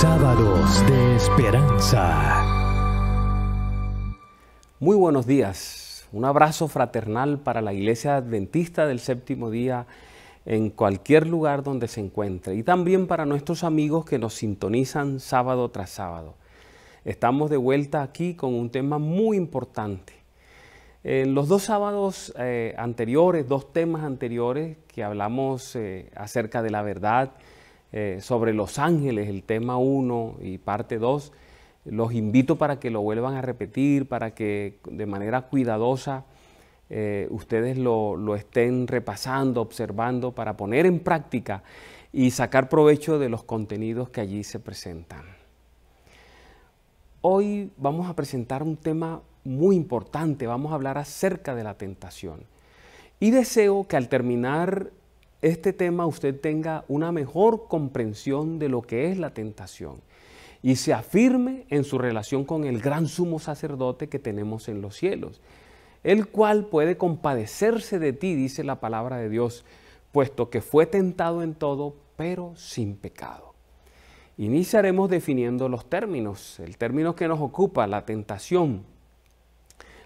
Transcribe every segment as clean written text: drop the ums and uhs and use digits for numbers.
Sábados de Esperanza. Muy buenos días. Un abrazo fraternal para la Iglesia Adventista del Séptimo Día en cualquier lugar donde se encuentre, y también para nuestros amigos que nos sintonizan sábado tras sábado. Estamos de vuelta aquí con un tema muy importante. En los dos sábados anteriores, dos temas anteriores que hablamos acerca de la verdad, sobre los ángeles, el tema 1 y parte 2, los invito para que lo vuelvan a repetir, para que de manera cuidadosa ustedes lo estén repasando, observando, para poner en práctica y sacar provecho de los contenidos que allí se presentan. Hoy vamos a presentar un tema muy importante, vamos a hablar acerca de la tentación. Y deseo que al terminar este tema usted tenga una mejor comprensión de lo que es la tentación y se afirme en su relación con el gran sumo sacerdote que tenemos en los cielos, el cual puede compadecerse de ti, dice la palabra de Dios, puesto que fue tentado en todo, pero sin pecado. Iniciaremos definiendo los términos, el término que nos ocupa, la tentación.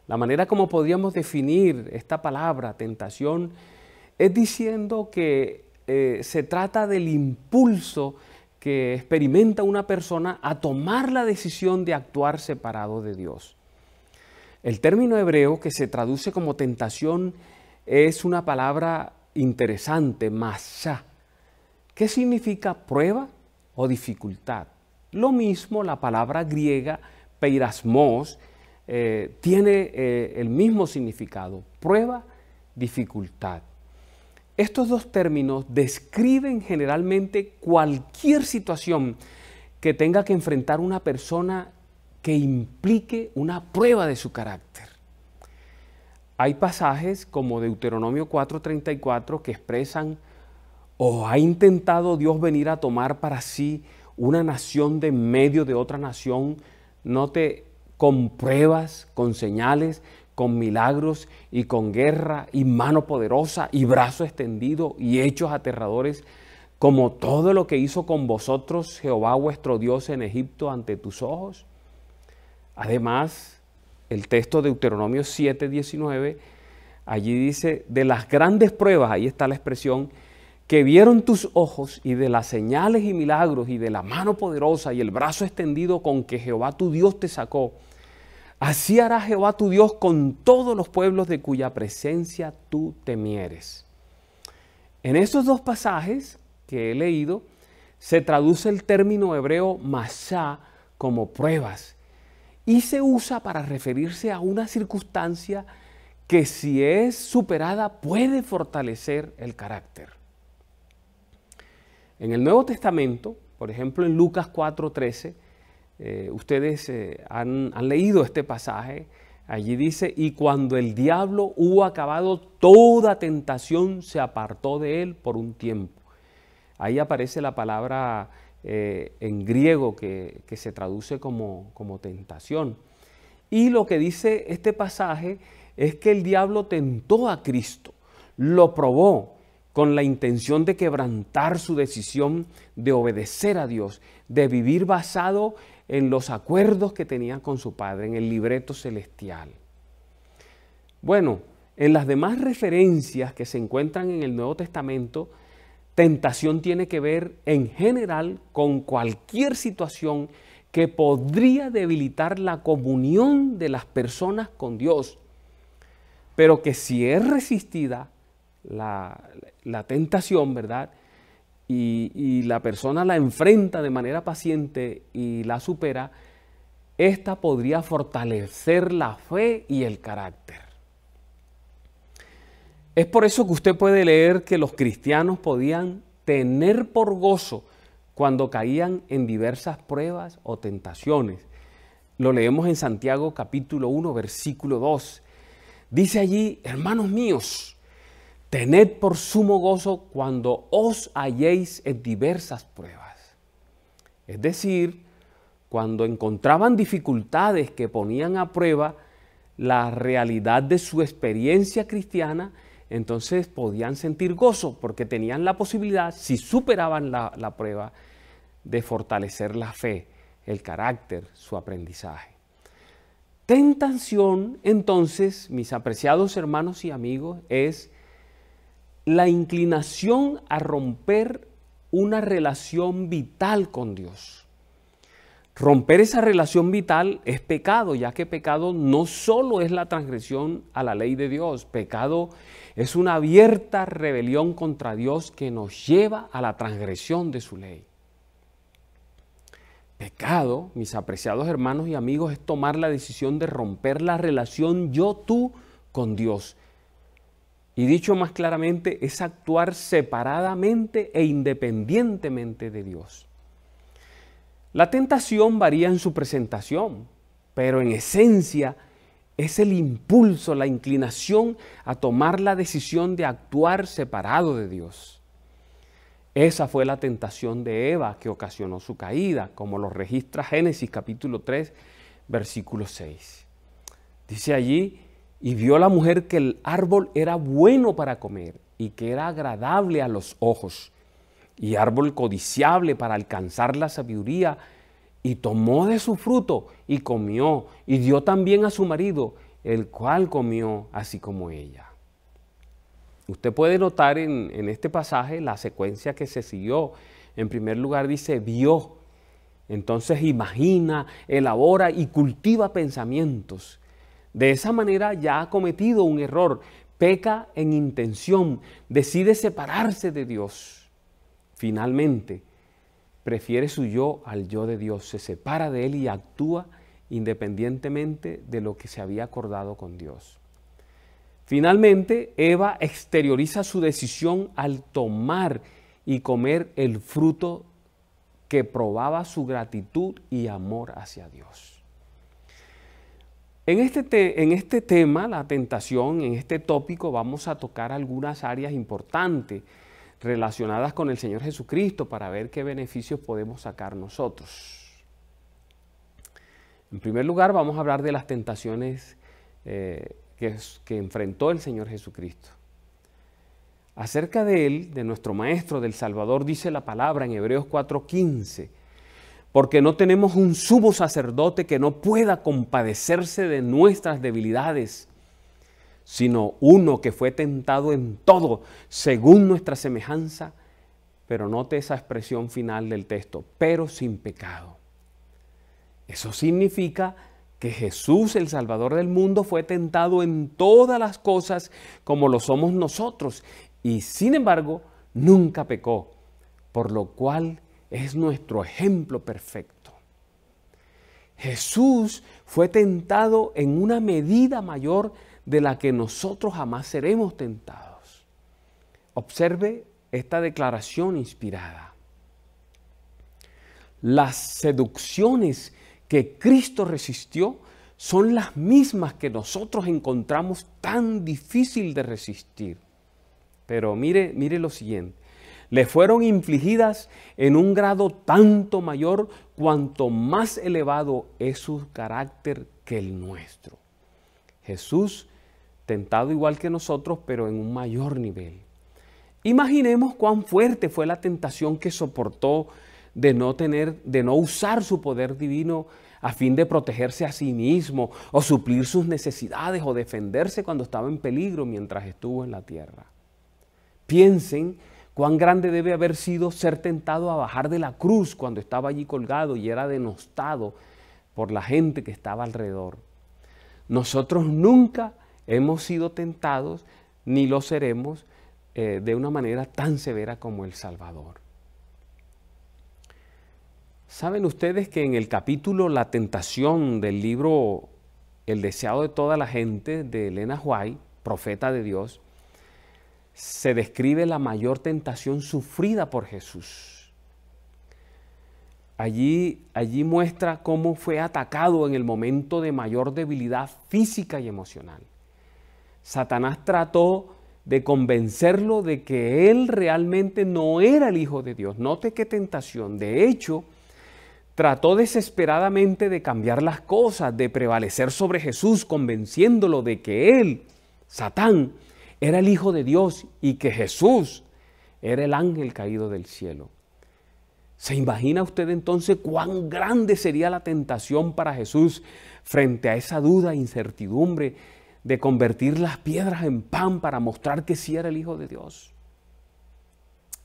La manera como podríamos definir esta palabra, tentación, es diciendo que se trata del impulso que experimenta una persona a tomar la decisión de actuar separado de Dios. El término hebreo que se traduce como tentación es una palabra interesante, masá. ¿Qué significa prueba o dificultad? Lo mismo la palabra griega peirasmos tiene el mismo significado, prueba, dificultad. Estos dos términos describen generalmente cualquier situación que tenga que enfrentar una persona que implique una prueba de su carácter. Hay pasajes como Deuteronomio 4:34 que expresan: ¿o ha intentado Dios venir a tomar para sí una nación de en medio de otra nación? Note, con pruebas, con señales, con milagros y con guerra y mano poderosa y brazo extendido y hechos aterradores, como todo lo que hizo con vosotros Jehová vuestro Dios en Egipto ante tus ojos. Además, el texto de Deuteronomio 7:19, allí dice: de las grandes pruebas, ahí está la expresión, que vieron tus ojos, y de las señales y milagros y de la mano poderosa y el brazo extendido con que Jehová tu Dios te sacó, así hará Jehová tu Dios con todos los pueblos de cuya presencia tú temieres. En estos dos pasajes que he leído, se traduce el término hebreo masá como pruebas y se usa para referirse a una circunstancia que, si es superada, puede fortalecer el carácter. En el Nuevo Testamento, por ejemplo en Lucas 4:13, ustedes han leído este pasaje. Allí dice: y cuando el diablo hubo acabado toda tentación, se apartó de él por un tiempo. Ahí aparece la palabra en griego que se traduce como tentación. Y lo que dice este pasaje es que el diablo tentó a Cristo, lo probó con la intención de quebrantar su decisión de obedecer a Dios, de vivir basado en los acuerdos que tenía con su Padre, en el libreto celestial. Bueno, en las demás referencias que se encuentran en el Nuevo Testamento, tentación tiene que ver en general con cualquier situación que podría debilitar la comunión de las personas con Dios, pero que si es resistida la tentación, ¿verdad?, y la persona la enfrenta de manera paciente y la supera, esta podría fortalecer la fe y el carácter. Es por eso que usted puede leer que los cristianos podían tener por gozo cuando caían en diversas pruebas o tentaciones. Lo leemos en Santiago capítulo 1, versículo 2. Dice allí: hermanos míos, tened por sumo gozo cuando os halléis en diversas pruebas. Es decir, cuando encontraban dificultades que ponían a prueba la realidad de su experiencia cristiana, entonces podían sentir gozo porque tenían la posibilidad, si superaban la prueba, de fortalecer la fe, el carácter, su aprendizaje. Tentación, entonces, mis apreciados hermanos y amigos, es la inclinación a romper una relación vital con Dios. Romper esa relación vital es pecado, ya que pecado no solo es la transgresión a la ley de Dios, pecado es una abierta rebelión contra Dios que nos lleva a la transgresión de su ley. Pecado, mis apreciados hermanos y amigos, es tomar la decisión de romper la relación yo-tú con Dios. Y dicho más claramente, es actuar separadamente e independientemente de Dios. La tentación varía en su presentación, pero en esencia es el impulso, la inclinación a tomar la decisión de actuar separado de Dios. Esa fue la tentación de Eva que ocasionó su caída, como lo registra Génesis capítulo 3, versículo 6. Dice allí, y vio la mujer que el árbol era bueno para comer y que era agradable a los ojos, y árbol codiciable para alcanzar la sabiduría, y tomó de su fruto y comió, y dio también a su marido, el cual comió así como ella. Usted puede notar en este pasaje la secuencia que se siguió. En primer lugar dice, vio. Entonces imagina, elabora y cultiva pensamientos. De esa manera ya ha cometido un error, peca en intención, decide separarse de Dios. Finalmente, prefiere su yo al yo de Dios, se separa de él y actúa independientemente de lo que se había acordado con Dios. Finalmente, Eva exterioriza su decisión al tomar y comer el fruto que probaba su gratitud y amor hacia Dios. En este tema, la tentación, en este tópico, vamos a tocar algunas áreas importantes relacionadas con el Señor Jesucristo para ver qué beneficios podemos sacar nosotros. En primer lugar, vamos a hablar de las tentaciones que enfrentó el Señor Jesucristo. Acerca de Él, de nuestro Maestro, del Salvador, dice la palabra en Hebreos 4:15, porque no tenemos un sumo sacerdote que no pueda compadecerse de nuestras debilidades, sino uno que fue tentado en todo, según nuestra semejanza, pero note esa expresión final del texto, pero sin pecado. Eso significa que Jesús, el Salvador del mundo, fue tentado en todas las cosas como lo somos nosotros, y sin embargo, nunca pecó, por lo cual es nuestro ejemplo perfecto. Jesús fue tentado en una medida mayor de la que nosotros jamás seremos tentados. Observe esta declaración inspirada. Las seducciones que Cristo resistió son las mismas que nosotros encontramos tan difícil de resistir. Pero mire lo siguiente. Le fueron infligidas en un grado tanto mayor cuanto más elevado es su carácter que el nuestro. Jesús tentado igual que nosotros, pero en un mayor nivel. Imaginemos cuán fuerte fue la tentación que soportó de no usar su poder divino a fin de protegerse a sí mismo o suplir sus necesidades o defenderse cuando estaba en peligro mientras estuvo en la tierra. Piensen cuán grande debe haber sido ser tentado a bajar de la cruz cuando estaba allí colgado y era denostado por la gente que estaba alrededor. Nosotros nunca hemos sido tentados ni lo seremos de una manera tan severa como el Salvador. ¿Saben ustedes que en el capítulo La tentación del libro El deseado de toda la gente de Elena White, profeta de Dios, se describe la mayor tentación sufrida por Jesús? Allí muestra cómo fue atacado en el momento de mayor debilidad física y emocional. Satanás trató de convencerlo de que él realmente no era el Hijo de Dios. Note qué tentación. De hecho, trató desesperadamente de cambiar las cosas, de prevalecer sobre Jesús, convenciéndolo de que él, Satán, era el Hijo de Dios y que Jesús era el ángel caído del cielo. ¿Se imagina usted entonces cuán grande sería la tentación para Jesús frente a esa duda e incertidumbre de convertir las piedras en pan para mostrar que sí era el Hijo de Dios?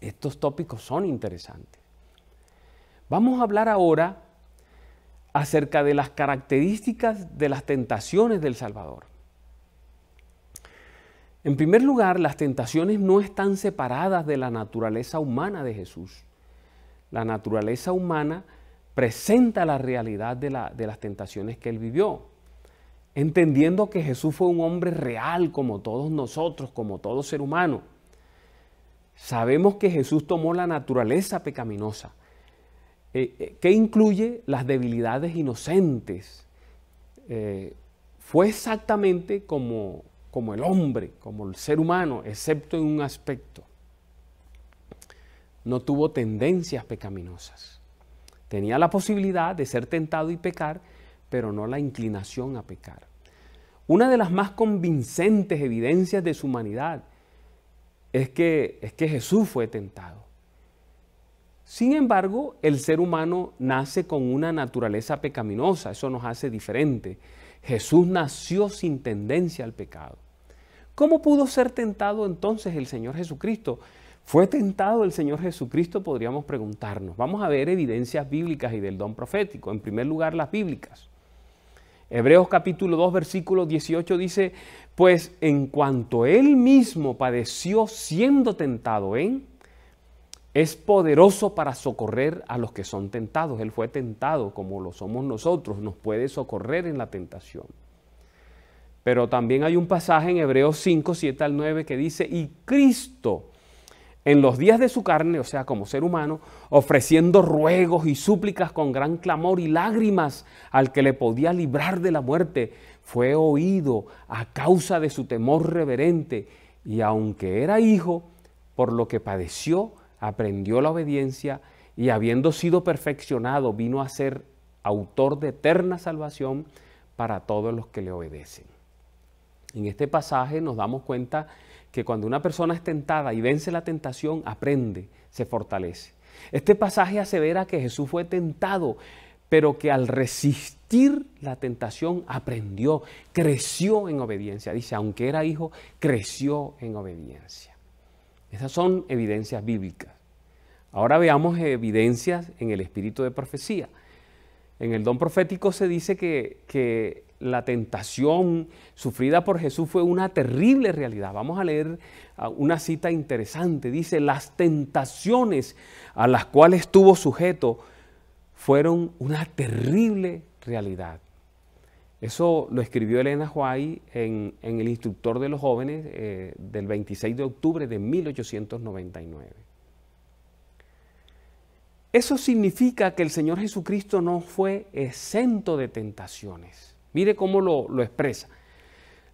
Estos tópicos son interesantes. Vamos a hablar ahora acerca de las características de las tentaciones del Salvador. En primer lugar, las tentaciones no están separadas de la naturaleza humana de Jesús. La naturaleza humana presenta la realidad de las tentaciones que él vivió, entendiendo que Jesús fue un hombre real como todos nosotros, como todo ser humano. Sabemos que Jesús tomó la naturaleza pecaminosa, que incluye las debilidades inocentes. Fue exactamente como el hombre, como el ser humano, excepto en un aspecto. No tuvo tendencias pecaminosas. Tenía la posibilidad de ser tentado y pecar, pero no la inclinación a pecar. Una de las más convincentes evidencias de su humanidad es que Jesús fue tentado. Sin embargo, el ser humano nace con una naturaleza pecaminosa, eso nos hace diferente. Jesús nació sin tendencia al pecado. ¿Cómo pudo ser tentado entonces el Señor Jesucristo? ¿Fue tentado el Señor Jesucristo? Podríamos preguntarnos. Vamos a ver evidencias bíblicas y del don profético. En primer lugar, las bíblicas. Hebreos capítulo 2, versículo 18 dice, pues en cuanto Él mismo padeció siendo tentado es poderoso para socorrer a los que son tentados. Él fue tentado como lo somos nosotros, nos puede socorrer en la tentación. Pero también hay un pasaje en Hebreos 5, 7 al 9 que dice, y Cristo en los días de su carne, o sea, como ser humano, ofreciendo ruegos y súplicas con gran clamor y lágrimas al que le podía librar de la muerte, fue oído a causa de su temor reverente, y aunque era hijo, por lo que padeció, aprendió la obediencia, y habiendo sido perfeccionado, vino a ser autor de eterna salvación para todos los que le obedecen. En este pasaje nos damos cuenta que cuando una persona es tentada y vence la tentación, aprende, se fortalece. Este pasaje asevera que Jesús fue tentado, pero que al resistir la tentación aprendió, creció en obediencia. Dice, aunque era hijo, creció en obediencia. Esas son evidencias bíblicas. Ahora veamos evidencias en el espíritu de profecía. En el don profético se dice que la tentación sufrida por Jesús fue una terrible realidad. Vamos a leer una cita interesante. Dice, las tentaciones a las cuales estuvo sujeto fueron una terrible realidad. Eso lo escribió Elena White en el Instructor de los Jóvenes del 26 de octubre de 1899. Eso significa que el Señor Jesucristo no fue exento de tentaciones. Mire cómo lo expresa.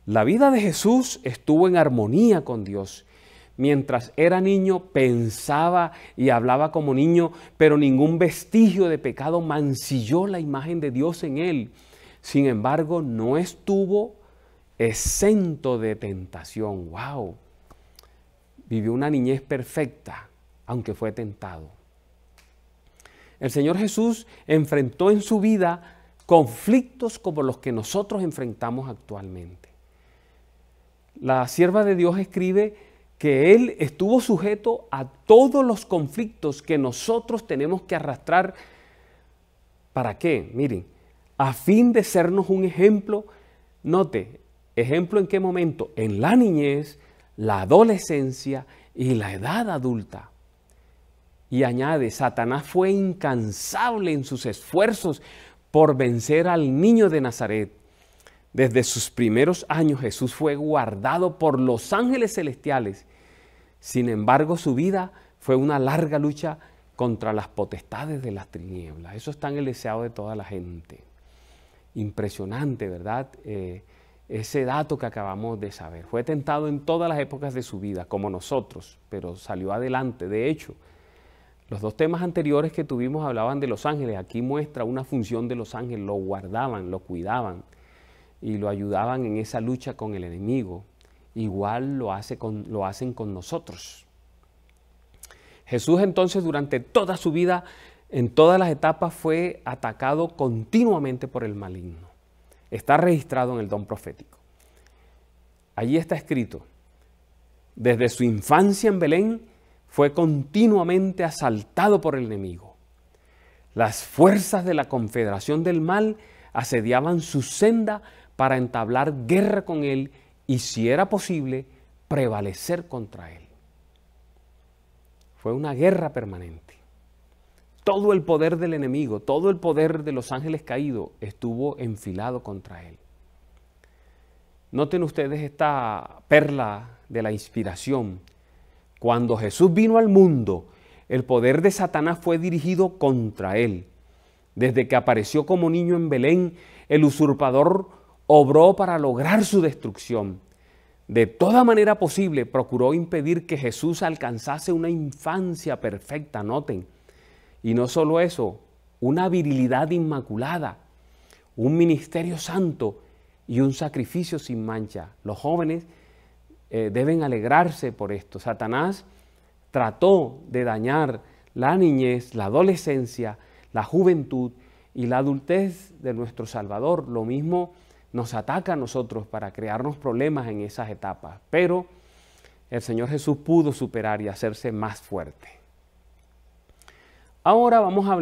La vida de Jesús estuvo en armonía con Dios. Mientras era niño pensaba y hablaba como niño, pero ningún vestigio de pecado mancilló la imagen de Dios en él. Sin embargo, no estuvo exento de tentación. ¡Wow! Vivió una niñez perfecta, aunque fue tentado. El Señor Jesús enfrentó en su vida conflictos como los que nosotros enfrentamos actualmente. La sierva de Dios escribe que Él estuvo sujeto a todos los conflictos que nosotros tenemos que arrastrar. ¿Para qué? Miren, a fin de sernos un ejemplo. Note, ¿ejemplo en qué momento? En la niñez, la adolescencia y la edad adulta. Y añade, Satanás fue incansable en sus esfuerzos por vencer al niño de Nazaret. Desde sus primeros años Jesús fue guardado por los ángeles celestiales. Sin embargo, su vida fue una larga lucha contra las potestades de las tinieblas. Eso está en el deseado de toda la gente. Impresionante, ¿verdad? Ese dato que acabamos de saber. Fue tentado en todas las épocas de su vida, como nosotros, pero salió adelante. De hecho, los dos temas anteriores que tuvimos hablaban de los ángeles. Aquí muestra una función de los ángeles. Lo guardaban, lo cuidaban y lo ayudaban en esa lucha con el enemigo. Igual lo hacen con nosotros. Jesús entonces durante toda su vida, en todas las etapas, fue atacado continuamente por el maligno. Está registrado en el don profético. Allí está escrito: desde su infancia en Belén fue continuamente asaltado por el enemigo. Las fuerzas de la confederación del mal asediaban su senda para entablar guerra con él y, si era posible, prevalecer contra él. Fue una guerra permanente. Todo el poder del enemigo, todo el poder de los ángeles caídos estuvo enfilado contra él. Noten ustedes esta perla de la inspiración. Cuando Jesús vino al mundo, el poder de Satanás fue dirigido contra él. Desde que apareció como niño en Belén, el usurpador obró para lograr su destrucción. De toda manera posible, procuró impedir que Jesús alcanzase una infancia perfecta, noten. Y no solo eso, una virilidad inmaculada, un ministerio santo y un sacrificio sin mancha. Los jóvenes deben alegrarse por esto. Satanás trató de dañar la niñez, la adolescencia, la juventud y la adultez de nuestro Salvador. Lo mismo nos ataca a nosotros para crearnos problemas en esas etapas. Pero el Señor Jesús pudo superar y hacerse más fuerte. Ahora vamos a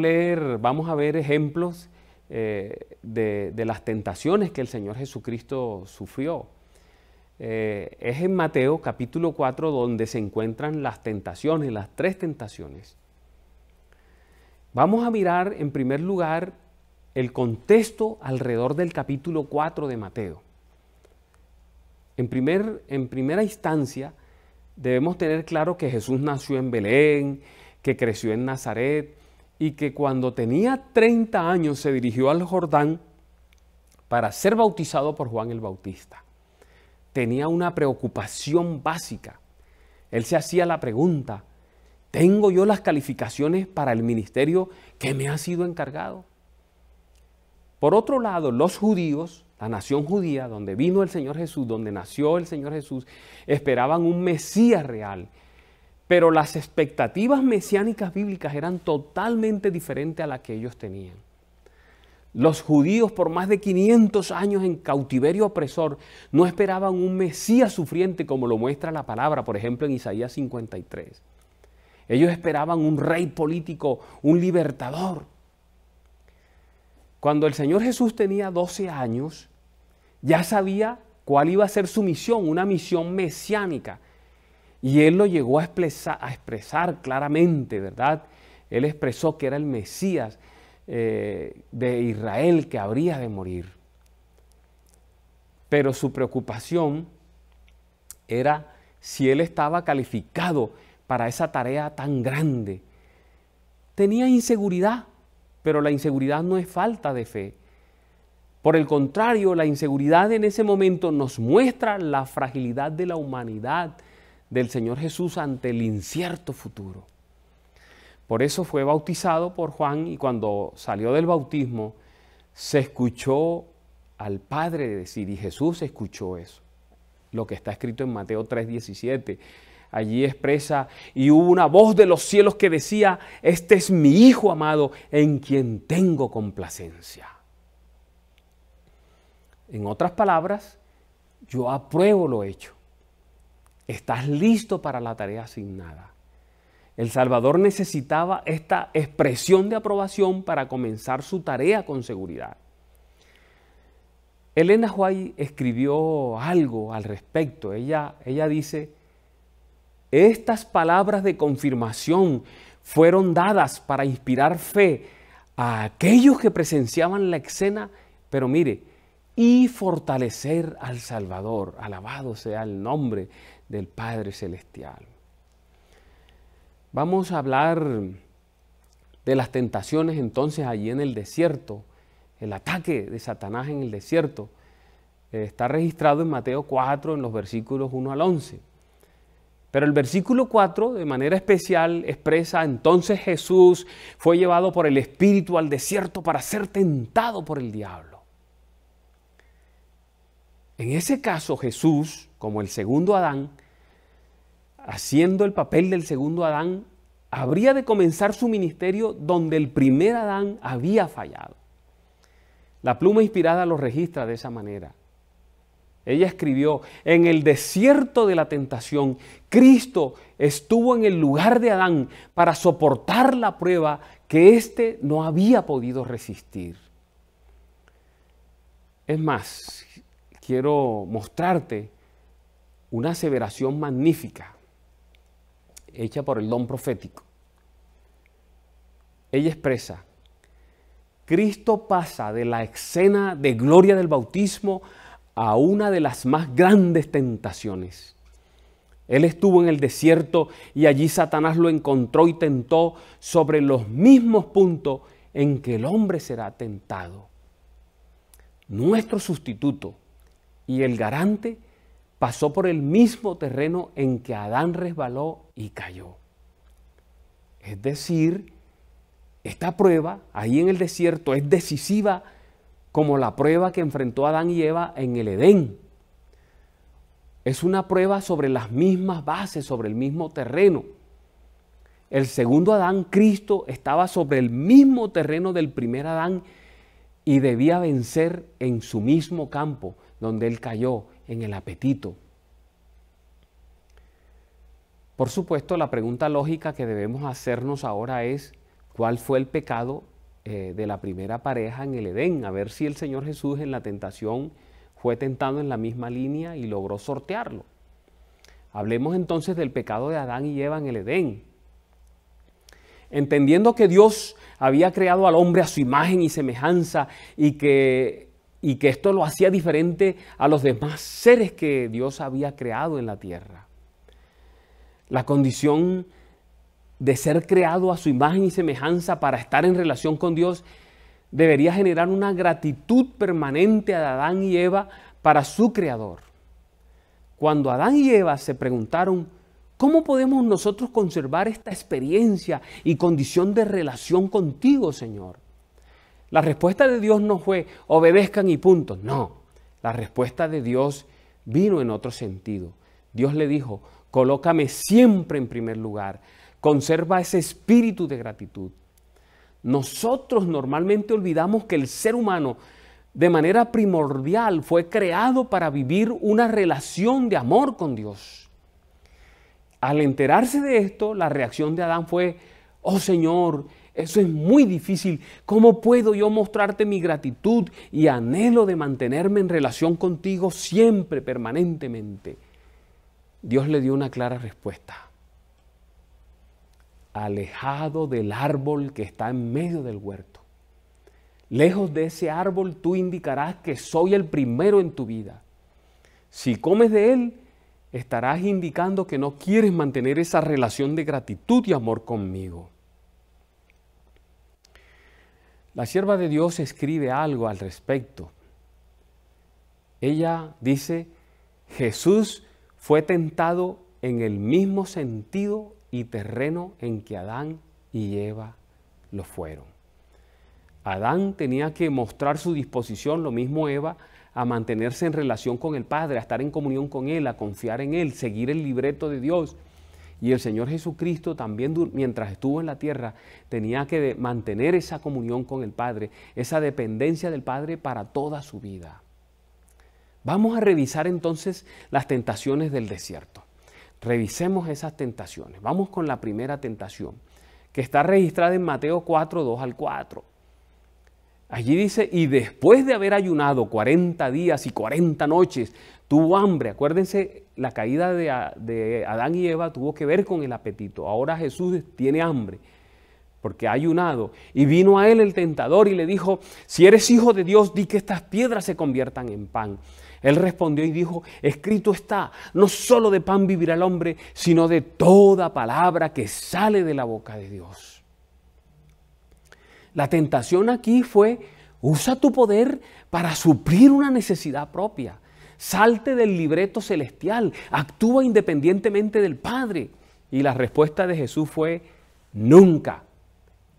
ver ejemplos de las tentaciones que el Señor Jesucristo sufrió. Es en Mateo capítulo 4 donde se encuentran las tentaciones, las 3 tentaciones. Vamos a mirar en primer lugar el contexto alrededor del capítulo 4 de Mateo. En primera instancia debemos tener claro que Jesús nació en Belén, que creció en Nazaret y que cuando tenía 30 años se dirigió al Jordán para ser bautizado por Juan el Bautista. Tenía una preocupación básica. Él se hacía la pregunta: ¿tengo yo las calificaciones para el ministerio que me ha sido encargado? Por otro lado, los judíos, la nación judía, donde vino el Señor Jesús, donde nació el Señor Jesús, esperaban un Mesías real. Pero las expectativas mesiánicas bíblicas eran totalmente diferentes a las que ellos tenían. Los judíos, por más de 500 años en cautiverio opresor, no esperaban un Mesías sufriente como lo muestra la palabra, por ejemplo en Isaías 53. Ellos esperaban un rey político, un libertador. Cuando el Señor Jesús tenía 12 años, ya sabía cuál iba a ser su misión, una misión mesiánica. Y Él lo llegó a expresar claramente, ¿verdad? Él expresó que era el Mesías de Israel que habría de morir. Pero su preocupación era si Él estaba calificado para esa tarea tan grande. Tenía inseguridad, pero la inseguridad no es falta de fe. Por el contrario, la inseguridad en ese momento nos muestra la fragilidad de la humanidad del Señor Jesús ante el incierto futuro. Por eso fue bautizado por Juan y cuando salió del bautismo se escuchó al Padre decir, y Jesús escuchó eso, lo que está escrito en Mateo 3:17. Allí expresa, y hubo una voz de los cielos que decía: este es mi Hijo amado en quien tengo complacencia. En otras palabras, yo apruebo lo hecho. Estás listo para la tarea asignada. El Salvador necesitaba esta expresión de aprobación para comenzar su tarea con seguridad. Elena White escribió algo al respecto. Ella dice: estas palabras de confirmación fueron dadas para inspirar fe a aquellos que presenciaban la escena, pero mire, y fortalecer al Salvador. Alabado sea el nombre del Padre Celestial. Vamos a hablar de las tentaciones entonces allí en el desierto. El ataque de Satanás en el desierto está registrado en Mateo 4 en los versículos 1 al 11. Pero el versículo 4 de manera especial expresa: entonces Jesús fue llevado por el Espíritu al desierto para ser tentado por el diablo. En ese caso Jesús, como el segundo Adán, haciendo el papel del segundo Adán, habría de comenzar su ministerio donde el primer Adán había fallado. La pluma inspirada lo registra de esa manera. Ella escribió: en el desierto de la tentación, Cristo estuvo en el lugar de Adán para soportar la prueba que éste no había podido resistir. Es más, quiero mostrarte una aseveración magnífica hecha por el don profético. Ella expresa: Cristo pasa de la escena de gloria del bautismo a una de las más grandes tentaciones. Él estuvo en el desierto y allí Satanás lo encontró y tentó sobre los mismos puntos en que el hombre será tentado. Nuestro sustituto y el garante pasó por el mismo terreno en que Adán resbaló y cayó. Es decir, esta prueba ahí en el desierto es decisiva como la prueba que enfrentó Adán y Eva en el Edén. Es una prueba sobre las mismas bases, sobre el mismo terreno. El segundo Adán, Cristo, estaba sobre el mismo terreno del primer Adán y debía vencer en su mismo campo donde él cayó, en el apetito. Por supuesto, la pregunta lógica que debemos hacernos ahora es: ¿cuál fue el pecado de la primera pareja en el Edén? A ver si el Señor Jesús en la tentación fue tentado en la misma línea y logró sortearlo. Hablemos entonces del pecado de Adán y Eva en el Edén. Entendiendo que Dios había creado al hombre a su imagen y semejanza y que esto lo hacía diferente a los demás seres que Dios había creado en la tierra. La condición de ser creado a su imagen y semejanza para estar en relación con Dios debería generar una gratitud permanente a Adán y Eva para su Creador. Cuando Adán y Eva se preguntaron: ¿cómo podemos nosotros conservar esta experiencia y condición de relación contigo, Señor? La respuesta de Dios no fue: obedezcan y punto. No, la respuesta de Dios vino en otro sentido. Dios le dijo: colócame siempre en primer lugar. Conserva ese espíritu de gratitud. Nosotros normalmente olvidamos que el ser humano de manera primordial fue creado para vivir una relación de amor con Dios. Al enterarse de esto, la reacción de Adán fue: oh Señor, eso es muy difícil. ¿Cómo puedo yo mostrarte mi gratitud y anhelo de mantenerme en relación contigo siempre, permanentemente? Dios le dio una clara respuesta: alejado del árbol que está en medio del huerto. Lejos de ese árbol tú indicarás que soy el primero en tu vida. Si comes de él, estarás indicando que no quieres mantener esa relación de gratitud y amor conmigo. La sierva de Dios escribe algo al respecto. Ella dice: Jesús fue tentado en el mismo sentido y terreno en que Adán y Eva lo fueron. Adán tenía que mostrar su disposición, lo mismo Eva, a mantenerse en relación con el Padre, a estar en comunión con Él, a confiar en Él, seguir el libreto de Dios. Y el Señor Jesucristo también, mientras estuvo en la tierra, tenía que mantener esa comunión con el Padre, esa dependencia del Padre para toda su vida. Vamos a revisar entonces las tentaciones del desierto. Revisemos esas tentaciones. Vamos con la primera tentación, que está registrada en Mateo 4, 2 al 4. Allí dice: y después de haber ayunado 40 días y 40 noches, tuvo hambre. Acuérdense, la caída de Adán y Eva tuvo que ver con el apetito. Ahora Jesús tiene hambre porque ha ayunado. Y vino a él el tentador y le dijo: si eres hijo de Dios, di que estas piedras se conviertan en pan. Él respondió y dijo: escrito está, no solo de pan vivirá el hombre, sino de toda palabra que sale de la boca de Dios. La tentación aquí fue: usa tu poder para suplir una necesidad propia. Salte del libreto celestial, actúa independientemente del Padre. Y la respuesta de Jesús fue: nunca.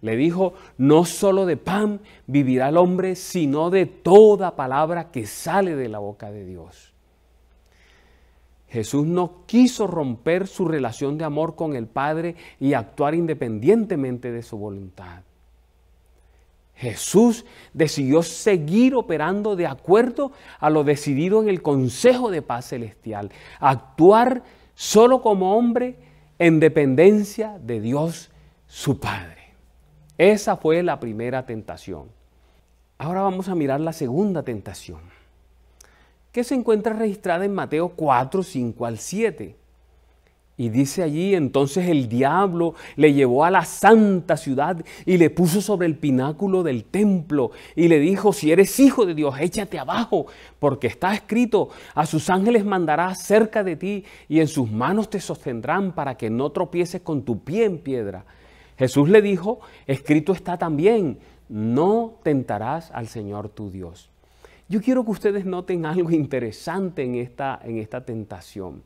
Le dijo: no solo de pan vivirá el hombre, sino de toda palabra que sale de la boca de Dios. Jesús no quiso romper su relación de amor con el Padre y actuar independientemente de su voluntad. Jesús decidió seguir operando de acuerdo a lo decidido en el Consejo de Paz Celestial, actuar solo como hombre en dependencia de Dios su Padre. Esa fue la primera tentación. Ahora vamos a mirar la segunda tentación, que se encuentra registrada en Mateo 4, 5 al 7. Y dice allí: entonces el diablo le llevó a la santa ciudad y le puso sobre el pináculo del templo y le dijo: si eres hijo de Dios, échate abajo, porque está escrito: a sus ángeles mandará cerca de ti y en sus manos te sostendrán para que no tropieces con tu pie en piedra. Jesús le dijo: escrito está también, no tentarás al Señor tu Dios. Yo quiero que ustedes noten algo interesante en esta tentación.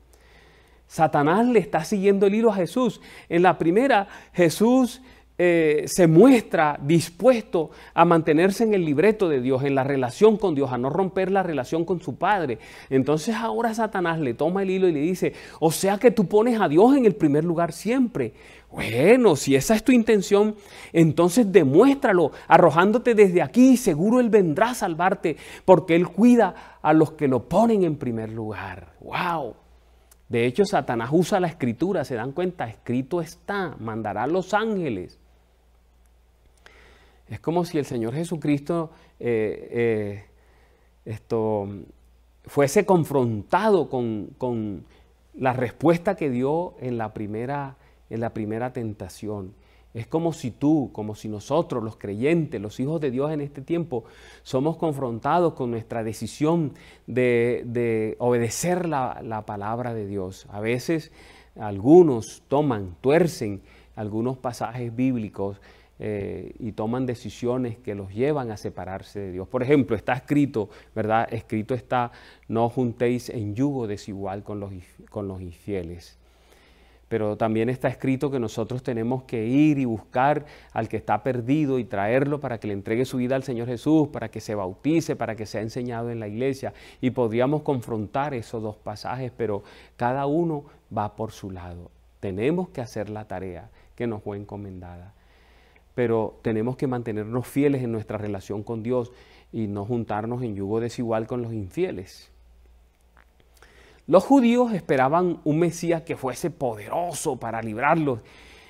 Satanás le está siguiendo el hilo a Jesús. En la primera, Jesús se muestra dispuesto a mantenerse en el libreto de Dios, en la relación con Dios, a no romper la relación con su Padre. Entonces ahora Satanás le toma el hilo y le dice: o sea que tú pones a Dios en el primer lugar siempre. Bueno, si esa es tu intención, entonces demuéstralo arrojándote desde aquí y seguro Él vendrá a salvarte, porque Él cuida a los que lo ponen en primer lugar. ¡Wow! De hecho, Satanás usa la escritura, ¿se dan cuenta? Escrito está, mandará a los ángeles. Es como si el Señor Jesucristo fuese confrontado con la respuesta que dio en la primera tentación. Es como si nosotros, los creyentes, los hijos de Dios en este tiempo, somos confrontados con nuestra decisión de obedecer la palabra de Dios. A veces algunos tuercen algunos pasajes bíblicos y toman decisiones que los llevan a separarse de Dios. Por ejemplo, está escrito, ¿verdad? Escrito está: no juntéis en yugo desigual con los infieles. Pero también está escrito que nosotros tenemos que ir y buscar al que está perdido y traerlo para que le entregue su vida al Señor Jesús, para que se bautice, para que sea enseñado en la iglesia. Y podríamos confrontar esos dos pasajes, pero cada uno va por su lado. Tenemos que hacer la tarea que nos fue encomendada. Pero tenemos que mantenernos fieles en nuestra relación con Dios y no juntarnos en yugo desigual con los infieles. Los judíos esperaban un Mesías que fuese poderoso para librarlos,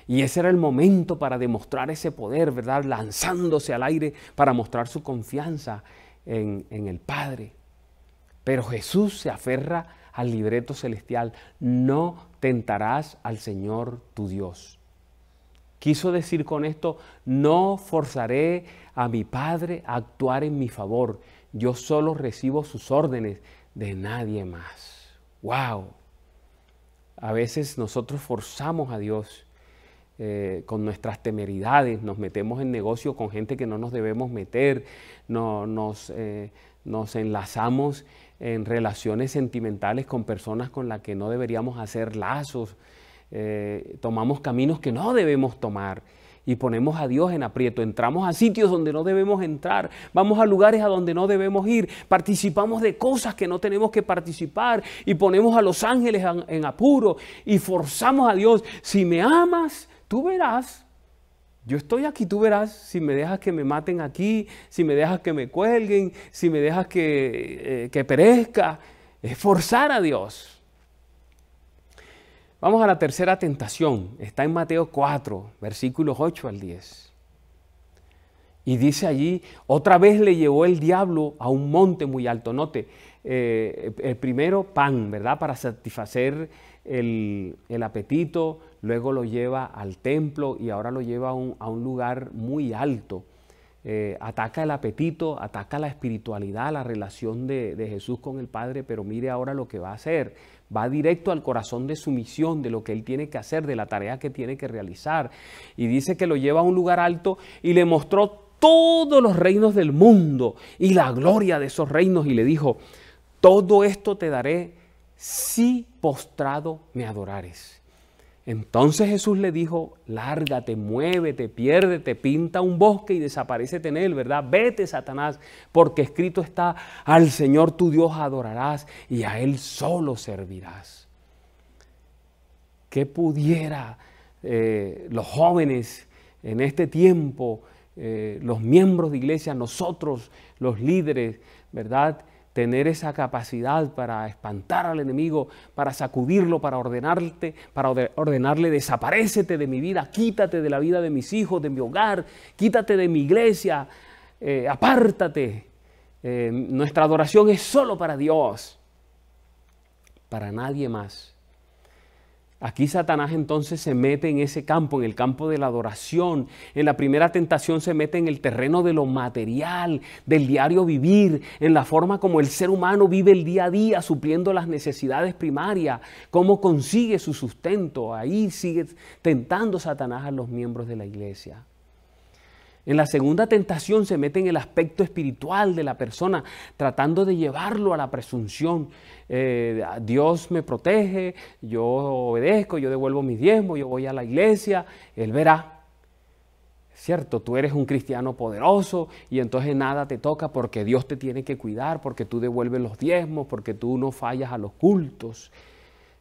y ese era el momento para demostrar ese poder, ¿verdad? Lanzándose al aire para mostrar su confianza en el Padre. Pero Jesús se aferra al libreto celestial: no tentarás al Señor tu Dios. Quiso decir con esto: no forzaré a mi Padre a actuar en mi favor, yo solo recibo sus órdenes, de nadie más. ¡Wow! A veces nosotros forzamos a Dios con nuestras temeridades, nos metemos en negocio con gente que no nos debemos meter, nos enlazamos en relaciones sentimentales con personas con las que no deberíamos hacer lazos, tomamos caminos que no debemos tomar y ponemos a Dios en aprieto. Entramos a sitios donde no debemos entrar, vamos a lugares a donde no debemos ir, participamos de cosas que no tenemos que participar y ponemos a los ángeles en apuro y forzamos a Dios: si me amas, tú verás. Yo estoy aquí, tú verás, si me dejas que me maten aquí, si me dejas que me cuelguen, si me dejas que perezca. Es forzar a Dios. Vamos a la tercera tentación. Está en Mateo 4, versículos 8 al 10. Y dice allí: otra vez le llevó el diablo a un monte muy alto. Note, el primero pan, ¿verdad? Para satisfacer el apetito. Luego lo lleva al templo y ahora lo lleva a un lugar muy alto. Ataca el apetito, ataca la espiritualidad, la relación de Jesús con el Padre, pero mire ahora lo que va a hacer. Va directo al corazón de su misión, de lo que él tiene que hacer, de la tarea que tiene que realizar. Y dice que lo lleva a un lugar alto y le mostró todos los reinos del mundo y la gloria de esos reinos y le dijo: todo esto te daré si postrado me adorares. Entonces Jesús le dijo, lárgate, muévete, piérdete, pinta un bosque y desaparécete en él, ¿verdad? Vete, Satanás, porque escrito está, al Señor tu Dios adorarás y a Él solo servirás. ¿Qué pudiera los jóvenes en este tiempo, los miembros de iglesia, nosotros, los líderes, ¿verdad?, tener esa capacidad para espantar al enemigo, para sacudirlo, para ordenarle, desaparécete de mi vida, quítate de la vida de mis hijos, de mi hogar, quítate de mi iglesia, apártate. Nuestra adoración es solo para Dios, para nadie más. Aquí Satanás entonces se mete en ese campo, en el campo de la adoración. En la primera tentación se mete en el terreno de lo material, del diario vivir, en la forma como el ser humano vive el día a día, supliendo las necesidades primarias, cómo consigue su sustento. Ahí sigue tentando Satanás a los miembros de la iglesia. En la segunda tentación se mete en el aspecto espiritual de la persona, tratando de llevarlo a la presunción. Dios me protege, yo obedezco, yo devuelvo mis diezmos, yo voy a la iglesia, Él verá. Cierto, tú eres un cristiano poderoso y entonces nada te toca porque Dios te tiene que cuidar, porque tú devuelves los diezmos, porque tú no fallas a los cultos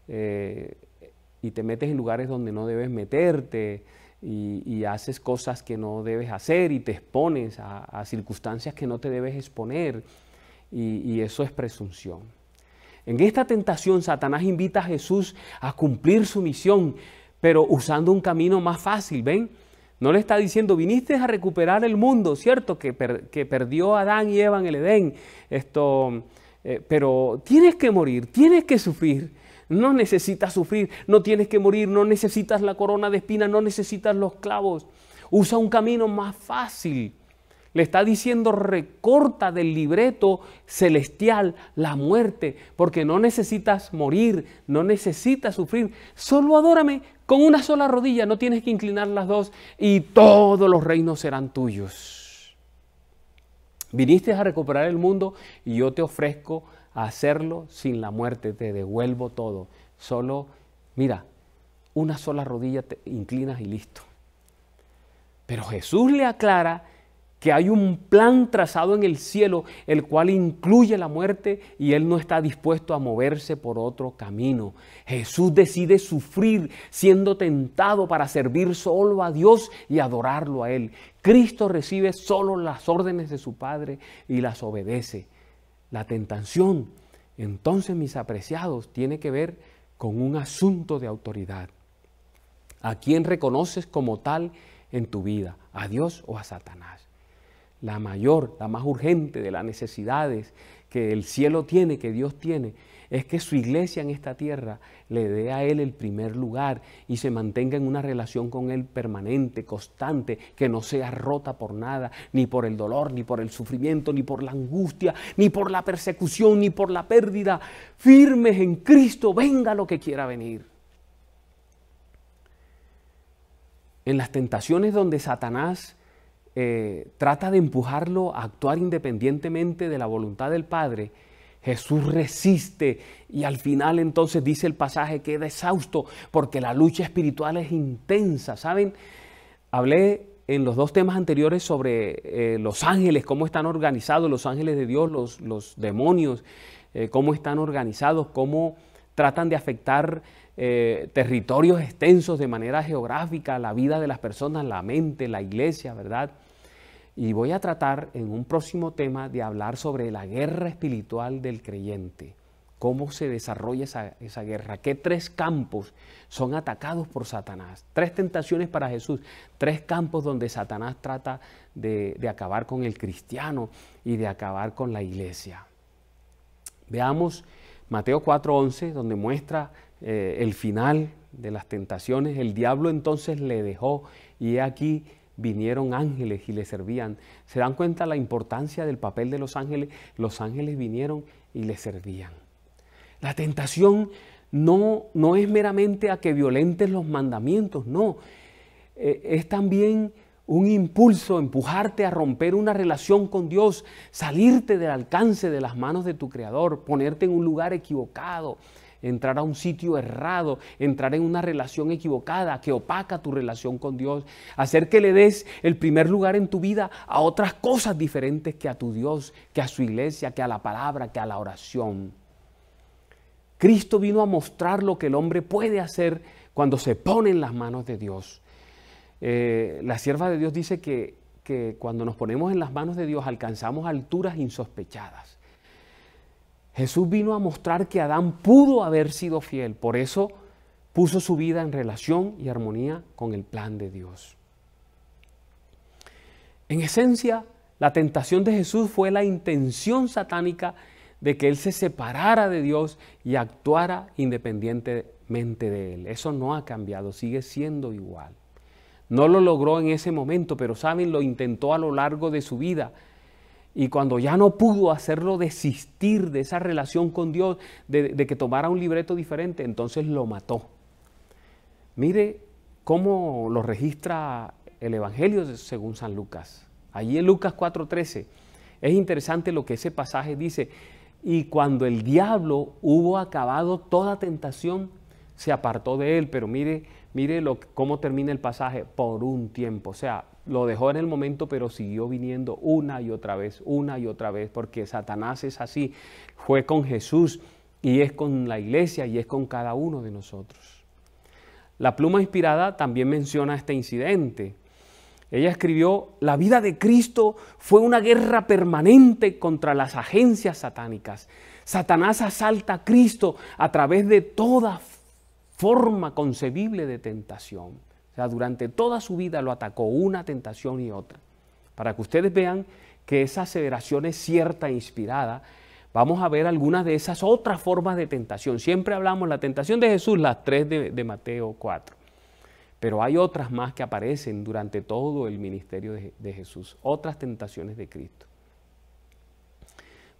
y te metes en lugares donde no debes meterte. Y haces cosas que no debes hacer y te expones a circunstancias que no te debes exponer y eso es presunción. En esta tentación Satanás invita a Jesús a cumplir su misión, pero usando un camino más fácil, ¿ven? No le está diciendo, viniste a recuperar el mundo, ¿cierto? Que perdió Adán y Eva en el Edén, pero tienes que morir, tienes que sufrir. No necesitas sufrir, no tienes que morir, no necesitas la corona de espinas, no necesitas los clavos. Usa un camino más fácil. Le está diciendo, recorta del libreto celestial la muerte, porque no necesitas morir, no necesitas sufrir. Solo adórame con una sola rodilla, no tienes que inclinar las dos y todos los reinos serán tuyos. Viniste a recuperar el mundo y yo te ofrezco a hacerlo sin la muerte, te devuelvo todo. Solo, mira, una sola rodilla te inclinas y listo. Pero Jesús le aclara que hay un plan trazado en el cielo, el cual incluye la muerte y Él no está dispuesto a moverse por otro camino. Jesús decide sufrir siendo tentado para servir solo a Dios y adorarlo a Él. Cristo recibe solo las órdenes de su Padre y las obedece. La tentación, entonces, mis apreciados, tiene que ver con un asunto de autoridad. ¿A quién reconoces como tal en tu vida? ¿A Dios o a Satanás? La mayor, la más urgente de las necesidades que el cielo tiene, que Dios tiene, es que su iglesia en esta tierra le dé a Él el primer lugar y se mantenga en una relación con Él permanente, constante, que no sea rota por nada, ni por el dolor, ni por el sufrimiento, ni por la angustia, ni por la persecución, ni por la pérdida. Firmes en Cristo, venga lo que quiera venir. En las tentaciones donde Satanás trata de empujarlo a actuar independientemente de la voluntad del Padre, Jesús resiste y al final entonces dice el pasaje, queda exhausto porque la lucha espiritual es intensa. ¿Saben? Hablé en los dos temas anteriores sobre los ángeles, cómo están organizados los ángeles de Dios, los demonios, cómo están organizados, cómo tratan de afectar territorios extensos de manera geográfica, la vida de las personas, la mente, la iglesia, ¿verdad? Y voy a tratar en un próximo tema de hablar sobre la guerra espiritual del creyente, cómo se desarrolla esa guerra, qué tres campos son atacados por Satanás, tres tentaciones para Jesús, tres campos donde Satanás trata de acabar con el cristiano y de acabar con la iglesia. Veamos Mateo 4:11, donde muestra el final de las tentaciones. El diablo entonces le dejó y he aquí vinieron ángeles y le servían. ¿Se dan cuenta la importancia del papel de los ángeles? Los ángeles vinieron y le servían. La tentación no es meramente a que violentes los mandamientos, no. Es también un impulso, empujarte a romper una relación con Dios, salirte del alcance de las manos de tu Creador, ponerte en un lugar equivocado, entrar a un sitio errado, entrar en una relación equivocada que opaca tu relación con Dios, hacer que le des el primer lugar en tu vida a otras cosas diferentes que a tu Dios, que a su iglesia, que a la palabra, que a la oración. Cristo vino a mostrar lo que el hombre puede hacer cuando se pone en las manos de Dios. La sierva de Dios dice que cuando nos ponemos en las manos de Dios alcanzamos alturas insospechadas. Jesús vino a mostrar que Adán pudo haber sido fiel, por eso puso su vida en relación y armonía con el plan de Dios. En esencia, la tentación de Jesús fue la intención satánica de que Él se separara de Dios y actuara independientemente de Él. Eso no ha cambiado, sigue siendo igual. No lo logró en ese momento, pero saben, lo intentó a lo largo de su vida. Y cuando ya no pudo hacerlo desistir de esa relación con Dios, de que tomara un libreto diferente, entonces lo mató. Mire cómo lo registra el Evangelio según San Lucas. Allí en Lucas 4:13 es interesante lo que ese pasaje dice. Y cuando el diablo hubo acabado toda tentación, se apartó de él. Pero mire cómo termina el pasaje, por un tiempo. O sea, lo dejó en el momento, pero siguió viniendo una y otra vez, porque Satanás es así. Fue con Jesús y es con la iglesia y es con cada uno de nosotros. La pluma inspirada también menciona este incidente. Ella escribió: la vida de Cristo fue una guerra permanente contra las agencias satánicas. Satanás asalta a Cristo a través de toda forma concebible de tentación. O sea, durante toda su vida lo atacó una tentación y otra. Para que ustedes vean que esa aseveración es cierta e inspirada, vamos a ver algunas de esas otras formas de tentación. Siempre hablamos la tentación de Jesús, las 3 de Mateo 4. Pero hay otras más que aparecen durante todo el ministerio de Jesús, otras tentaciones de Cristo.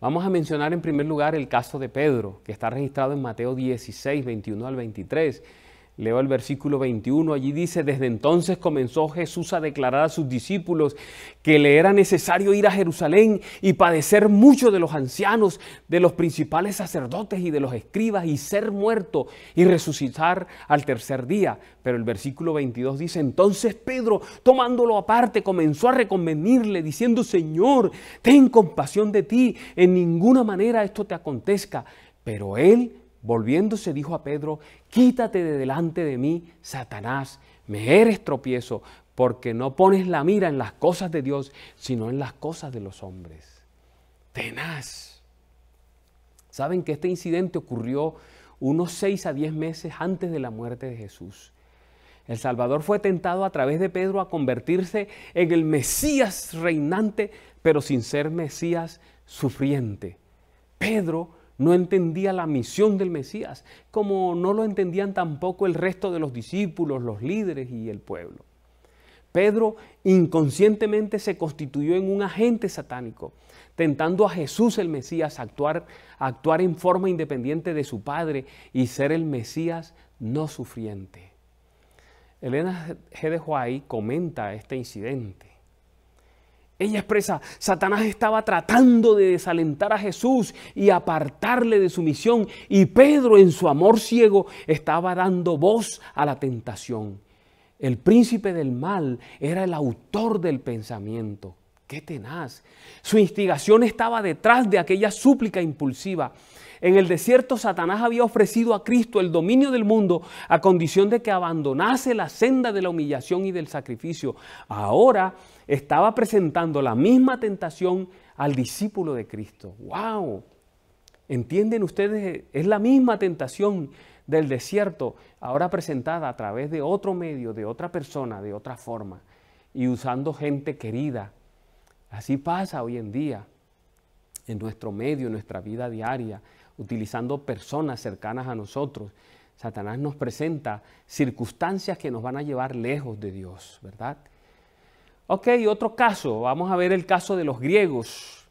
Vamos a mencionar en primer lugar el caso de Pedro, que está registrado en Mateo 16, 21 al 23. Leo el versículo 21, allí dice: desde entonces comenzó Jesús a declarar a sus discípulos que le era necesario ir a Jerusalén y padecer mucho de los ancianos, de los principales sacerdotes y de los escribas, y ser muerto y resucitar al tercer día. Pero el versículo 22 dice: entonces Pedro, tomándolo aparte, comenzó a reconvenirle, diciendo: Señor, ten compasión de ti, en ninguna manera esto te acontezca. Pero él, volviéndose, dijo a Pedro: quítate de delante de mí, Satanás, me eres tropiezo, porque no pones la mira en las cosas de Dios, sino en las cosas de los hombres. Tenaz. Saben que este incidente ocurrió unos 6 a 10 meses antes de la muerte de Jesús. El Salvador fue tentado a través de Pedro a convertirse en el Mesías reinante, pero sin ser Mesías sufriente. Pedro no entendía la misión del Mesías, como no lo entendían tampoco el resto de los discípulos, los líderes y el pueblo. Pedro inconscientemente se constituyó en un agente satánico, tentando a Jesús el Mesías a actuar en forma independiente de su Padre y ser el Mesías no sufriente. Elena G. de White comenta este incidente. Ella expresa: Satanás estaba tratando de desalentar a Jesús y apartarle de su misión, y Pedro, en su amor ciego, estaba dando voz a la tentación. El príncipe del mal era el autor del pensamiento. ¡Qué tenaz! Su instigación estaba detrás de aquella súplica impulsiva. En el desierto, Satanás había ofrecido a Cristo el dominio del mundo a condición de que abandonase la senda de la humillación y del sacrificio. Ahora estaba presentando la misma tentación al discípulo de Cristo. ¡Wow! ¿Entienden ustedes? Es la misma tentación del desierto, ahora presentada a través de otro medio, de otra persona, de otra forma, y usando gente querida. Así pasa hoy en día en nuestro medio, en nuestra vida diaria, utilizando personas cercanas a nosotros. Satanás nos presenta circunstancias que nos van a llevar lejos de Dios, ¿verdad? Ok, otro caso. Vamos a ver el caso de los griegos.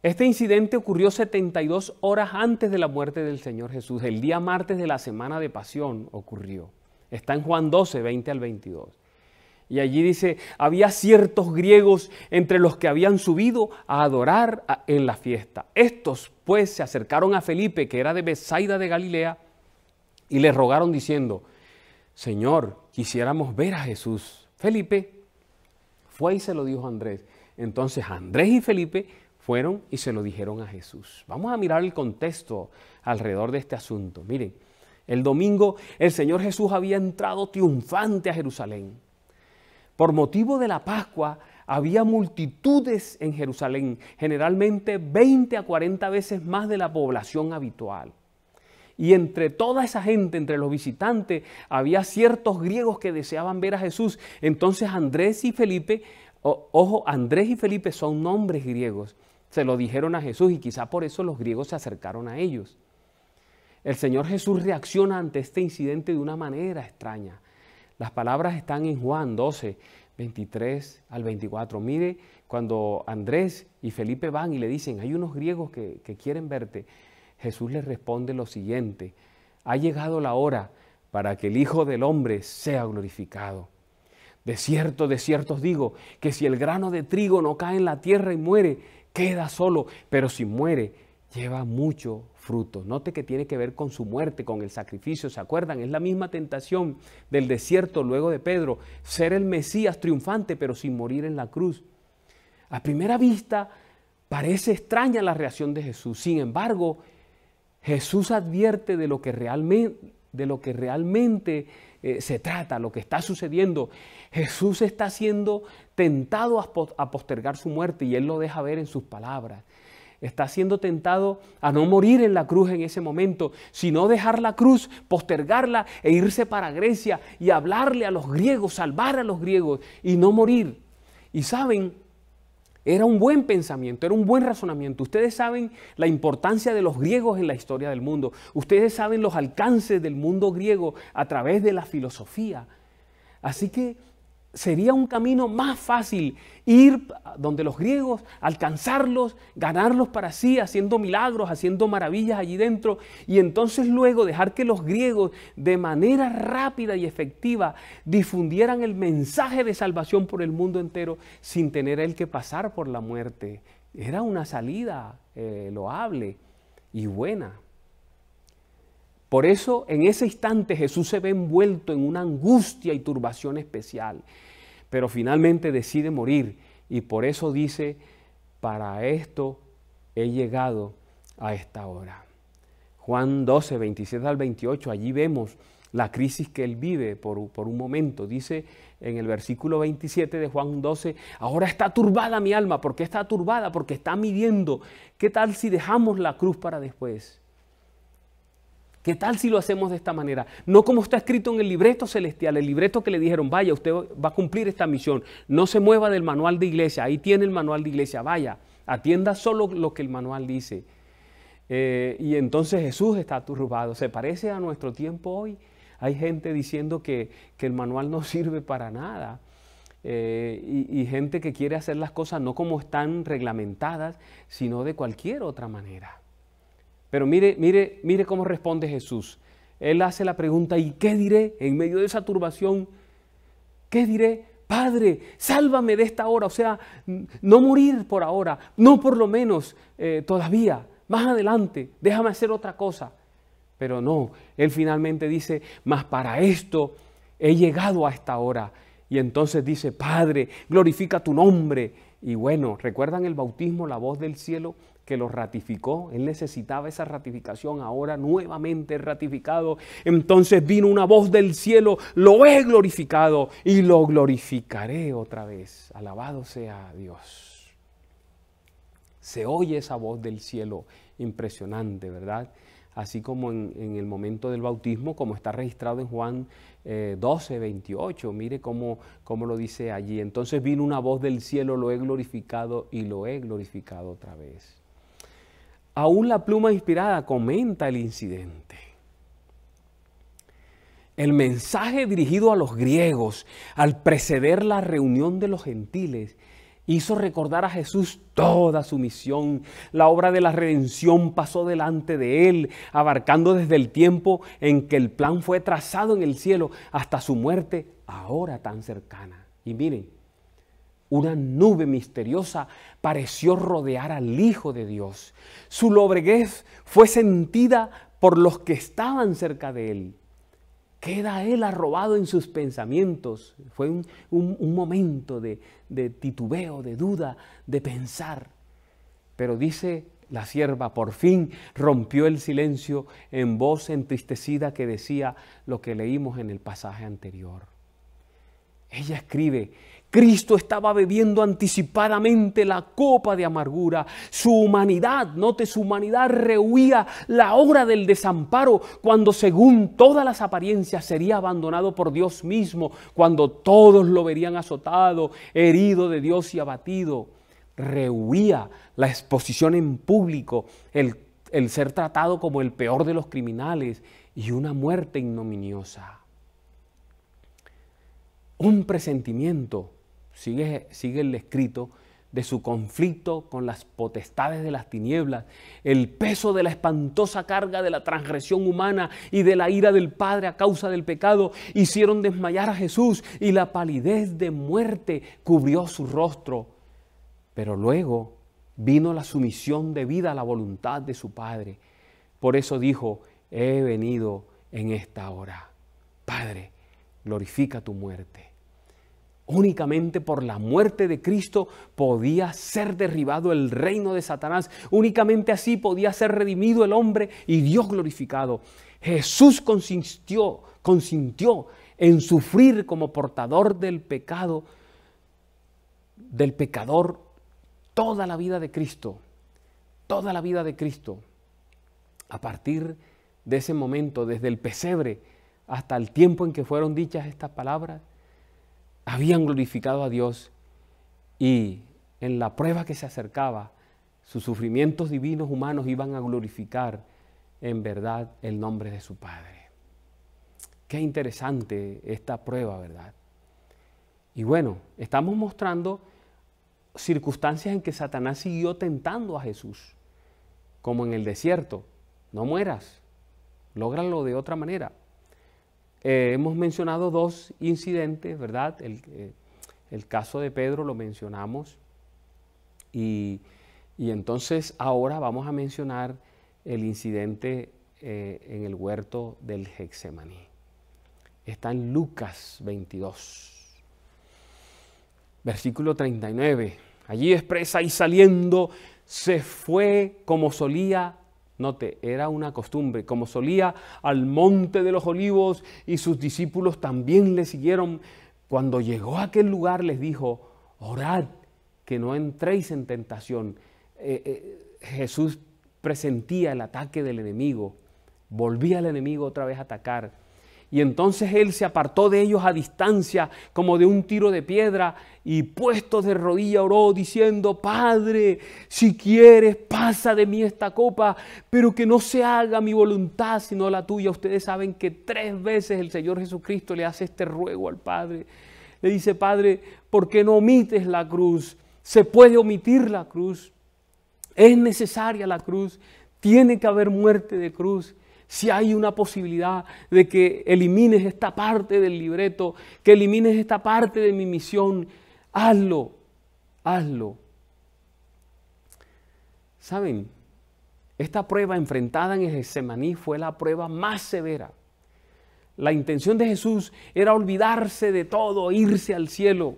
Este incidente ocurrió 72 horas antes de la muerte del Señor Jesús. El día martes de la semana de pasión ocurrió. Está en Juan 12, 20 al 22. Y allí dice: había ciertos griegos entre los que habían subido a adorar en la fiesta. Estos, después se acercaron a Felipe, que era de Betsaida de Galilea, y le rogaron diciendo: Señor, quisiéramos ver a Jesús. Felipe fue y se lo dijo a Andrés. Entonces Andrés y Felipe fueron y se lo dijeron a Jesús. Vamos a mirar el contexto alrededor de este asunto. Miren, el domingo el Señor Jesús había entrado triunfante a Jerusalén. Por motivo de la Pascua había multitudes en Jerusalén, generalmente 20 a 40 veces más de la población habitual. Y entre toda esa gente, entre los visitantes, había ciertos griegos que deseaban ver a Jesús. Entonces Andrés y Felipe, ojo, Andrés y Felipe son nombres griegos, se lo dijeron a Jesús y quizá por eso los griegos se acercaron a ellos. El Señor Jesús reacciona ante este incidente de una manera extraña. Las palabras están en Juan 12, 23 al 24. Mire, cuando Andrés y Felipe van y le dicen: hay unos griegos que quieren verte, Jesús les responde lo siguiente: ha llegado la hora para que el Hijo del Hombre sea glorificado. De cierto os digo, que si el grano de trigo no cae en la tierra y muere, queda solo, pero si muere, lleva mucho fruto. Note que tiene que ver con su muerte, con el sacrificio. ¿Se acuerdan? Es la misma tentación del desierto luego de Pedro, ser el Mesías triunfante, pero sin morir en la cruz. A primera vista parece extraña la reacción de Jesús. Sin embargo, Jesús advierte de lo que realmente se trata, lo que está sucediendo. Jesús está siendo tentado a postergar su muerte y Él lo deja ver en sus palabras. Está siendo tentado a no morir en la cruz en ese momento, sino dejar la cruz, postergarla e irse para Grecia y hablarle a los griegos, salvar a los griegos y no morir. Y saben, era un buen pensamiento, era un buen razonamiento. Ustedes saben la importancia de los griegos en la historia del mundo. Ustedes saben los alcances del mundo griego a través de la filosofía. Así que sería un camino más fácil ir donde los griegos, alcanzarlos, ganarlos para sí, haciendo milagros, haciendo maravillas allí dentro, y entonces luego dejar que los griegos de manera rápida y efectiva difundieran el mensaje de salvación por el mundo entero sin tener él que pasar por la muerte. Era una salida loable y buena. Por eso, en ese instante, Jesús se ve envuelto en una angustia y turbación especial, pero finalmente decide morir y por eso dice: para esto he llegado a esta hora. Juan 12, 27 al 28, allí vemos la crisis que él vive por un momento. Dice en el versículo 27 de Juan 12, ahora está turbada mi alma. ¿Por qué está turbada? Porque está midiendo. ¿Qué tal si dejamos la cruz para después? ¿Qué tal si lo hacemos de esta manera? No como está escrito en el libreto celestial, el libreto que le dijeron: vaya, usted va a cumplir esta misión, no se mueva del manual de iglesia, ahí tiene el manual de iglesia, vaya, atienda solo lo que el manual dice. Y entonces Jesús está turbado. ¿Se parece a nuestro tiempo hoy? Hay gente diciendo que el manual no sirve para nada. Y gente que quiere hacer las cosas no como están reglamentadas, sino de cualquier otra manera. Pero mire cómo responde Jesús. Él hace la pregunta: ¿y qué diré en medio de esa turbación? ¿Qué diré? Padre, sálvame de esta hora. O sea, no morir por ahora, no por lo menos todavía, más adelante, déjame hacer otra cosa. Pero no, él finalmente dice: mas para esto he llegado a esta hora. Y entonces dice: Padre, glorifica tu nombre. Y bueno, ¿recuerdan el bautismo, la voz del cielo que lo ratificó? Él necesitaba esa ratificación, ahora nuevamente ratificado. Entonces vino una voz del cielo: lo he glorificado y lo glorificaré otra vez. Alabado sea Dios. Se oye esa voz del cielo impresionante, ¿verdad? Así como en el momento del bautismo, como está registrado en Juan 12, 28. Mire cómo lo dice allí. Entonces vino una voz del cielo: lo he glorificado y lo he glorificado otra vez. Aún la pluma inspirada comenta el incidente. El mensaje dirigido a los griegos, al preceder la reunión de los gentiles, hizo recordar a Jesús toda su misión. La obra de la redención pasó delante de él, abarcando desde el tiempo en que el plan fue trazado en el cielo hasta su muerte ahora tan cercana. Y miren, una nube misteriosa pareció rodear al Hijo de Dios. Su lobreguez fue sentida por los que estaban cerca de él. Queda él arrobado en sus pensamientos. Fue un momento de titubeo, de duda, de pensar. Pero dice la sierva, por fin rompió el silencio en voz entristecida que decía lo que leímos en el pasaje anterior. Ella escribe: Cristo estaba bebiendo anticipadamente la copa de amargura. Su humanidad, note, su humanidad rehuía la hora del desamparo, cuando según todas las apariencias sería abandonado por Dios mismo, cuando todos lo verían azotado, herido de Dios y abatido. Rehuía la exposición en público, el ser tratado como el peor de los criminales y una muerte ignominiosa. Un presentimiento, sigue el escrito, de su conflicto con las potestades de las tinieblas, el peso de la espantosa carga de la transgresión humana y de la ira del Padre a causa del pecado, hicieron desmayar a Jesús y la palidez de muerte cubrió su rostro. Pero luego vino la sumisión debida a la voluntad de su Padre. Por eso dijo: he venido en esta hora. Padre, glorifica tu muerte. Únicamente por la muerte de Cristo podía ser derribado el reino de Satanás. Únicamente así podía ser redimido el hombre y Dios glorificado. Jesús consintió en sufrir como portador del pecado, del pecador, toda la vida de Cristo. Toda la vida de Cristo. A partir de ese momento, desde el pesebre hasta el tiempo en que fueron dichas estas palabras, habían glorificado a Dios, y en la prueba que se acercaba, sus sufrimientos divinos humanos iban a glorificar en verdad el nombre de su Padre. Qué interesante esta prueba, ¿verdad? Y bueno, estamos mostrando circunstancias en que Satanás siguió tentando a Jesús, como en el desierto: no mueras, lógralo de otra manera. Hemos mencionado dos incidentes, ¿verdad? El caso de Pedro lo mencionamos, y entonces ahora vamos a mencionar el incidente en el huerto del Getsemaní. Está en Lucas 22, versículo 39. Allí expresa: y saliendo se fue como solía. Note, era una costumbre, como solía, al monte de los olivos, y sus discípulos también le siguieron. Cuando llegó a aquel lugar les dijo: orad que no entréis en tentación. Jesús presentía el ataque del enemigo, volvía el enemigo otra vez a atacar. Y entonces él se apartó de ellos a distancia, como de un tiro de piedra, y puesto de rodilla oró, diciendo: Padre, si quieres, pasa de mí esta copa, pero que no se haga mi voluntad, sino la tuya. Ustedes saben que 3 veces el Señor Jesucristo le hace este ruego al Padre. Le dice: Padre, ¿por qué no omites la cruz? Se puede omitir la cruz. Es necesaria la cruz. Tiene que haber muerte de cruz. Si hay una posibilidad de que elimines esta parte del libreto, que elimines esta parte de mi misión, hazlo, hazlo. ¿Saben? Esta prueba enfrentada en el Getsemaní fue la prueba más severa. La intención de Jesús era olvidarse de todo, irse al cielo.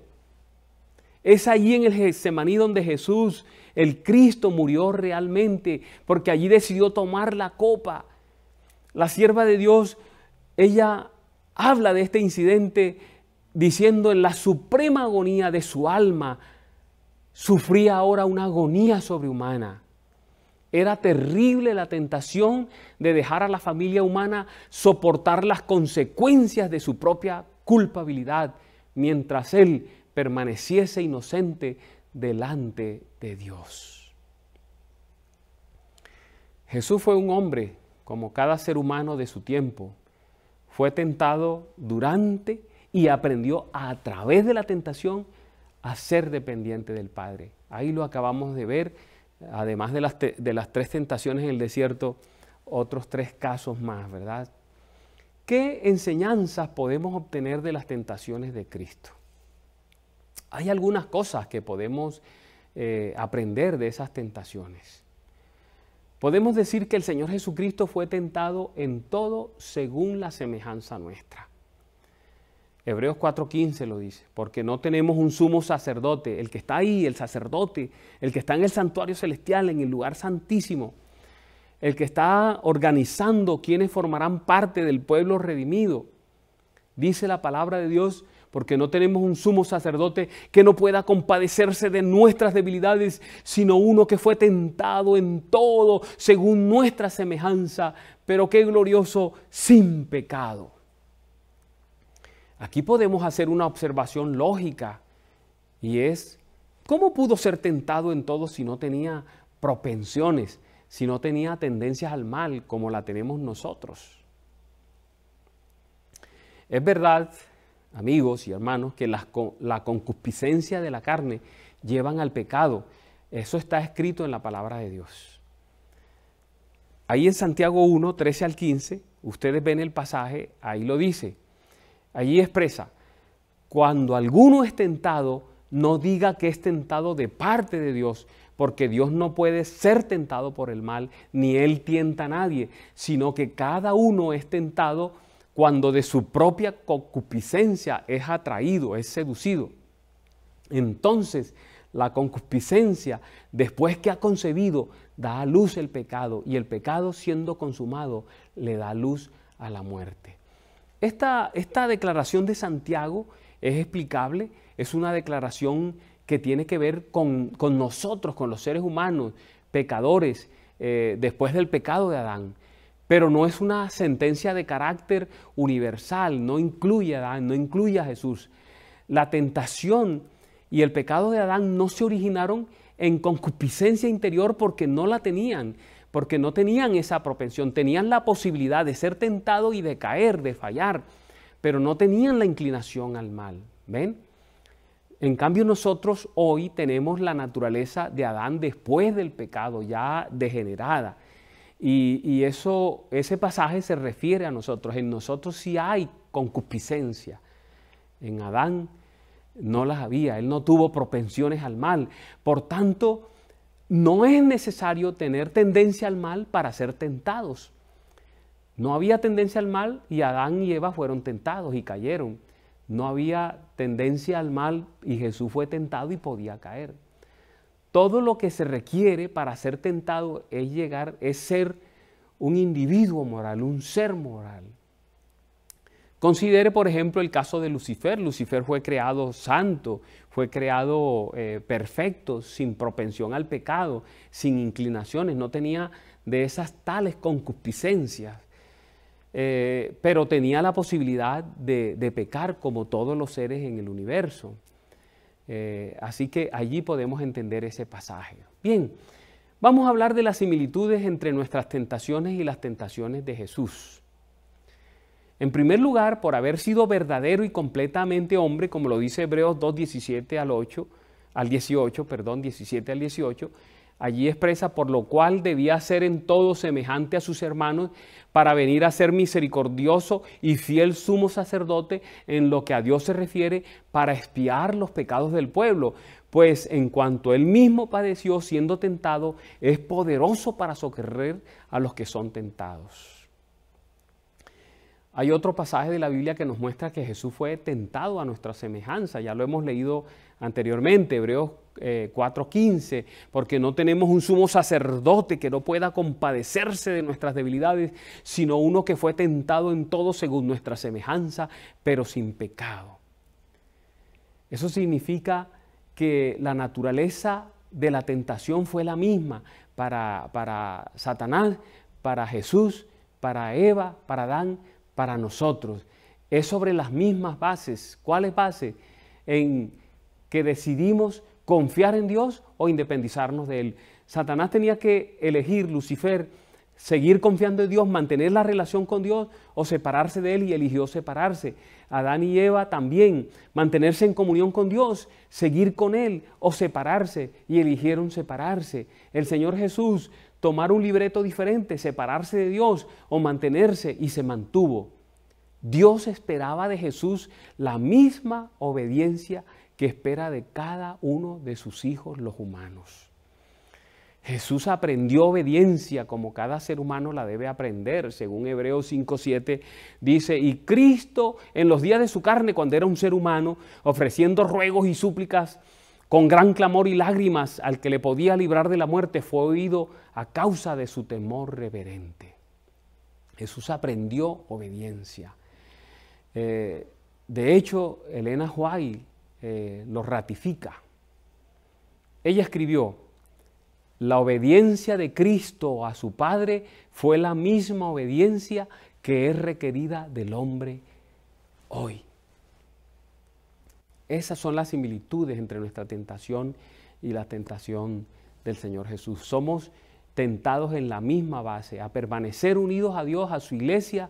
Es allí en el Getsemaní donde Jesús, el Cristo, murió realmente, porque allí decidió tomar la copa. La sierva de Dios, ella habla de este incidente diciendo: en la suprema agonía de su alma, sufría ahora una agonía sobrehumana. Era terrible la tentación de dejar a la familia humana soportar las consecuencias de su propia culpabilidad, mientras él permaneciese inocente delante de Dios. Jesús fue un hombre como cada ser humano de su tiempo. Fue tentado durante y aprendió a través de la tentación a ser dependiente del Padre. Ahí lo acabamos de ver, además de las 3 tentaciones en el desierto, otros 3 casos más, ¿verdad? ¿Qué enseñanzas podemos obtener de las tentaciones de Cristo? Hay algunas cosas que podemos aprender de esas tentaciones. Podemos decir que el Señor Jesucristo fue tentado en todo según la semejanza nuestra. Hebreos 4:15 lo dice, porque no tenemos un sumo sacerdote, el que está ahí, el sacerdote, el que está en el santuario celestial, en el lugar santísimo, el que está organizando quienes formarán parte del pueblo redimido. Dice la palabra de Dios, porque no tenemos un sumo sacerdote que no pueda compadecerse de nuestras debilidades, sino uno que fue tentado en todo según nuestra semejanza, pero qué glorioso, sin pecado. Aquí podemos hacer una observación lógica y es, ¿cómo pudo ser tentado en todo si no tenía propensiones, si no tenía tendencias al mal como la tenemos nosotros? Es verdad, amigos y hermanos, que la concupiscencia de la carne llevan al pecado. Eso está escrito en la palabra de Dios. Ahí en Santiago 1, 13 al 15, ustedes ven el pasaje, ahí lo dice. Allí expresa, cuando alguno es tentado, no diga que es tentado de parte de Dios, porque Dios no puede ser tentado por el mal, ni Él tienta a nadie, sino que cada uno es tentado cuando de su propia concupiscencia es atraído, es seducido. Entonces, la concupiscencia, después que ha concebido, da a luz el pecado, y el pecado, siendo consumado, le da luz a la muerte. Esta declaración de Santiago es explicable, es una declaración que tiene que ver con nosotros, con los seres humanos, pecadores, después del pecado de Adán. Pero no es una sentencia de carácter universal, no incluye a Adán, no incluye a Jesús. La tentación y el pecado de Adán no se originaron en concupiscencia interior porque no la tenían, porque no tenían esa propensión, tenían la posibilidad de ser tentados y de caer, de fallar, pero no tenían la inclinación al mal. ¿Ven? En cambio nosotros hoy tenemos la naturaleza de Adán después del pecado, ya degenerada. Y ese pasaje se refiere a nosotros. En nosotros sí hay concupiscencia. En Adán no las había, él no tuvo propensiones al mal. Por tanto, no es necesario tener tendencia al mal para ser tentados. No había tendencia al mal y Adán y Eva fueron tentados y cayeron. No había tendencia al mal y Jesús fue tentado y podía caer. Todo lo que se requiere para ser tentado es ser un individuo moral, un ser moral. Considere, por ejemplo, el caso de Lucifer. Lucifer fue creado santo, fue creado perfecto, sin propensión al pecado, sin inclinaciones, no tenía de esas tales concupiscencias, pero tenía la posibilidad de pecar como todos los seres en el universo. Así que allí podemos entender ese pasaje. Bien, vamos a hablar de las similitudes entre nuestras tentaciones y las tentaciones de Jesús. En primer lugar, por haber sido verdadero y completamente hombre, como lo dice Hebreos 2, 17 al 18, allí expresa, por lo cual debía ser en todo semejante a sus hermanos, para venir a ser misericordioso y fiel sumo sacerdote en lo que a Dios se refiere, para expiar los pecados del pueblo. Pues en cuanto él mismo padeció siendo tentado, es poderoso para socorrer a los que son tentados. Hay otro pasaje de la Biblia que nos muestra que Jesús fue tentado a nuestra semejanza. Ya lo hemos leído anteriormente, Hebreos 4:15, porque no tenemos un sumo sacerdote que no pueda compadecerse de nuestras debilidades, sino uno que fue tentado en todo según nuestra semejanza, pero sin pecado. Eso significa que la naturaleza de la tentación fue la misma para Satanás, para Jesús, para Eva, para Adán, para nosotros. Es sobre las mismas bases. ¿Cuáles bases? En que decidimos confiar en Dios o independizarnos de Él. Satanás tenía que elegir, Lucifer, seguir confiando en Dios, mantener la relación con Dios o separarse de Él, y eligió separarse. Adán y Eva también, mantenerse en comunión con Dios, seguir con Él o separarse, y eligieron separarse. El Señor Jesús, tomar un libreto diferente, separarse de Dios o mantenerse, y se mantuvo. Dios esperaba de Jesús la misma obediencia que espera de cada uno de sus hijos los humanos. Jesús aprendió obediencia como cada ser humano la debe aprender, según Hebreos 5:7 dice, y Cristo en los días de su carne, cuando era un ser humano, ofreciendo ruegos y súplicas con gran clamor y lágrimas al que le podía librar de la muerte, fue oído a causa de su temor reverente. Jesús aprendió obediencia. De hecho, Elena White lo ratifica. Ella escribió: la obediencia de Cristo a su Padre fue la misma obediencia que es requerida del hombre hoy. Esas son las similitudes entre nuestra tentación y la tentación del Señor Jesús. Somos tentados en la misma base, a permanecer unidos a Dios, a su iglesia,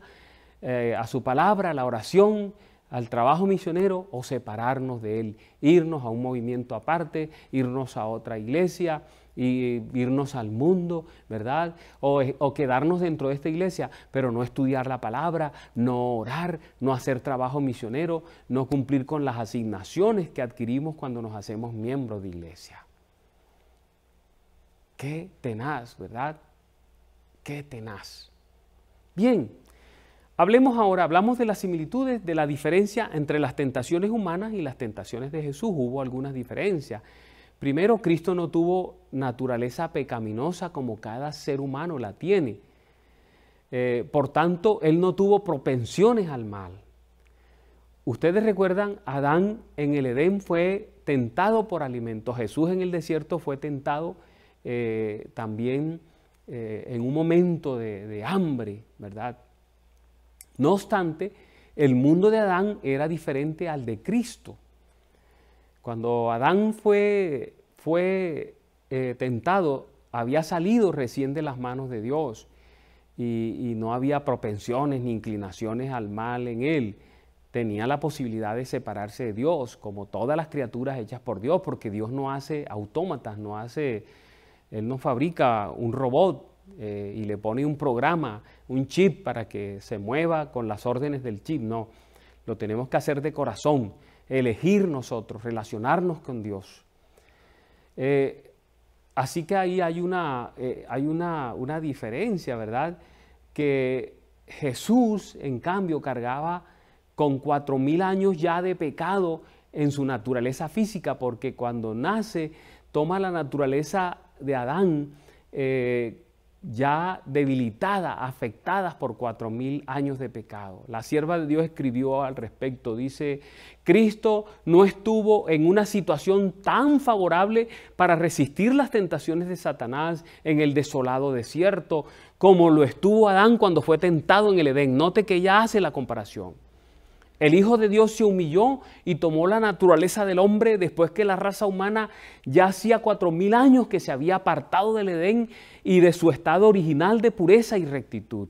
a su palabra, a la oración, al trabajo misionero, o separarnos de Él, irnos a un movimiento aparte, irnos a otra iglesia, y irnos al mundo, ¿verdad? O quedarnos dentro de esta iglesia, pero no estudiar la palabra, no orar, no hacer trabajo misionero, no cumplir con las asignaciones que adquirimos cuando nos hacemos miembros de iglesia. Qué tenaz, ¿verdad? Qué tenaz. Bien, hablamos de las similitudes, de la diferencia entre las tentaciones humanas y las tentaciones de Jesús. Hubo algunas diferencias. Primero, Cristo no tuvo naturaleza pecaminosa como cada ser humano la tiene. Por tanto, Él no tuvo propensiones al mal. Ustedes recuerdan, Adán en el Edén fue tentado por alimentos. Jesús en el desierto fue tentado también en un momento de hambre, ¿verdad? No obstante, el mundo de Adán era diferente al de Cristo. Cuando Adán fue tentado, había salido recién de las manos de Dios y no había propensiones ni inclinaciones al mal en él. Tenía la posibilidad de separarse de Dios, como todas las criaturas hechas por Dios, porque Dios no hace autómatas, Él no fabrica un robot y le pone un programa, un chip para que se mueva con las órdenes del chip. No, lo tenemos que hacer de corazón. Elegir nosotros, relacionarnos con Dios. Así que ahí hay una diferencia, ¿verdad? Que Jesús, en cambio, cargaba con 4,000 años ya de pecado en su naturaleza física, porque cuando nace, toma la naturaleza de Adán, ya debilitada, afectadas por 4,000 años de pecado. La sierva de Dios escribió al respecto, dice: Cristo no estuvo en una situación tan favorable para resistir las tentaciones de Satanás en el desolado desierto, como lo estuvo Adán cuando fue tentado en el Edén. Note que ella hace la comparación. El Hijo de Dios se humilló y tomó la naturaleza del hombre después que la raza humana ya hacía 4,000 años que se había apartado del Edén y de su estado original de pureza y rectitud.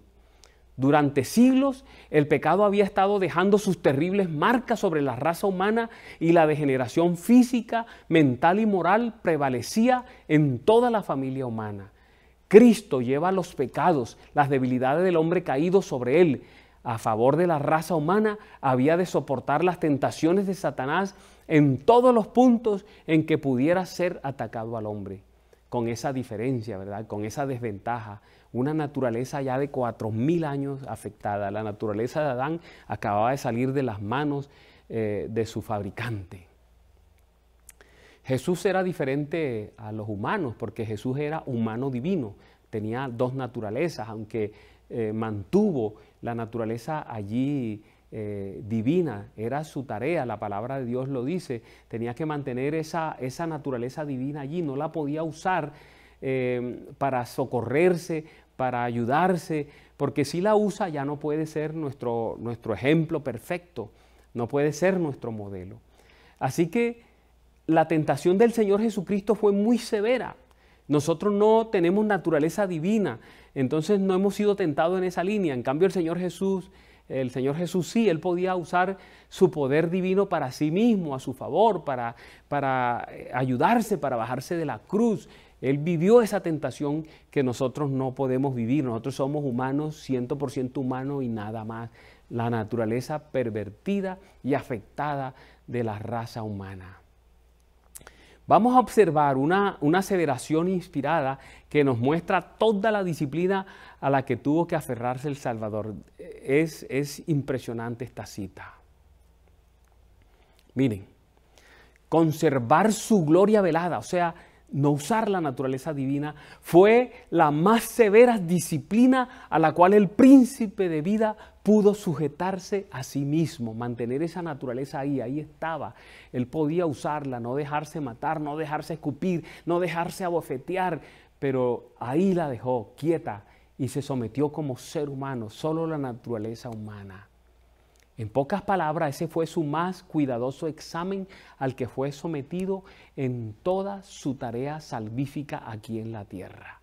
Durante siglos el pecado había estado dejando sus terribles marcas sobre la raza humana y la degeneración física, mental y moral prevalecía en toda la familia humana. Cristo lleva los pecados, las debilidades del hombre caído sobre él. A favor de la raza humana, había de soportar las tentaciones de Satanás en todos los puntos en que pudiera ser atacado al hombre. Con esa diferencia, ¿verdad? Con esa desventaja, una naturaleza ya de 4,000 años afectada. La naturaleza de Adán acababa de salir de las manos de su fabricante. Jesús era diferente a los humanos porque Jesús era humano divino. Tenía dos naturalezas, aunque mantuvo la naturaleza allí divina, era su tarea, la palabra de Dios lo dice, tenía que mantener esa naturaleza divina allí, no la podía usar para socorrerse, para ayudarse, porque si la usa ya no puede ser nuestro ejemplo perfecto, no puede ser nuestro modelo. Así que la tentación del Señor Jesucristo fue muy severa. Nosotros no tenemos naturaleza divina, entonces no hemos sido tentados en esa línea. En cambio el Señor Jesús sí, Él podía usar su poder divino para sí mismo, a su favor, para ayudarse, para bajarse de la cruz. Él vivió esa tentación que nosotros no podemos vivir. Nosotros somos humanos, 100% humanos y nada más. La naturaleza pervertida y afectada de la raza humana. Vamos a observar una aseveración inspirada que nos muestra toda la disciplina a la que tuvo que aferrarse el Salvador. Es impresionante esta cita. Miren, conservar su gloria velada, o sea, no usar la naturaleza divina, fue la más severa disciplina a la cual el príncipe de vida pudo sujetarse a sí mismo, mantener esa naturaleza ahí estaba. Él podía usarla, no dejarse matar, no dejarse escupir, no dejarse abofetear, pero ahí la dejó quieta y se sometió como ser humano, solo la naturaleza humana. En pocas palabras, ese fue su más cuidadoso examen al que fue sometido en toda su tarea salvífica aquí en la tierra.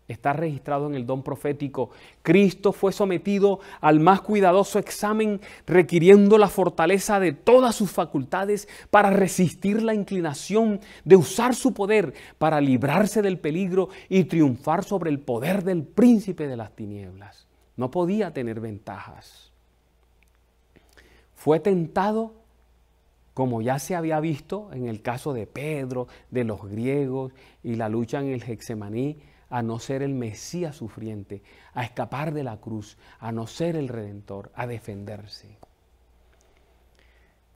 Está registrado en el don profético. Cristo fue sometido al más cuidadoso examen, requiriendo la fortaleza de todas sus facultades para resistir la inclinación de usar su poder para librarse del peligro y triunfar sobre el poder del príncipe de las tinieblas. No podía tener ventajas. Fue tentado, como ya se había visto en el caso de Pedro, de los griegos y la lucha en el Getsemaní, a no ser el Mesías sufriente, a escapar de la cruz, a no ser el Redentor, a defenderse.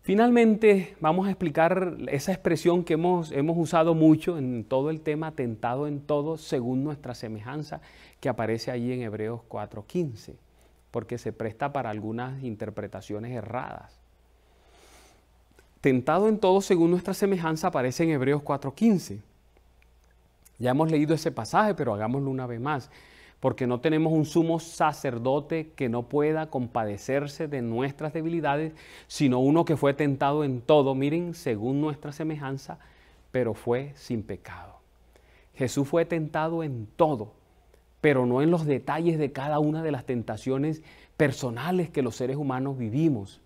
Finalmente, vamos a explicar esa expresión que hemos usado mucho en todo el tema, tentado en todo según nuestra semejanza, que aparece allí en Hebreos 4:15. Porque se presta para algunas interpretaciones erradas. Tentado en todo según nuestra semejanza aparece en Hebreos 4:15. Ya hemos leído ese pasaje, pero hagámoslo una vez más. Porque no tenemos un sumo sacerdote que no pueda compadecerse de nuestras debilidades, sino uno que fue tentado en todo, miren, según nuestra semejanza, pero fue sin pecado. Jesús fue tentado en todo, pero no en los detalles de cada una de las tentaciones personales que los seres humanos vivimos.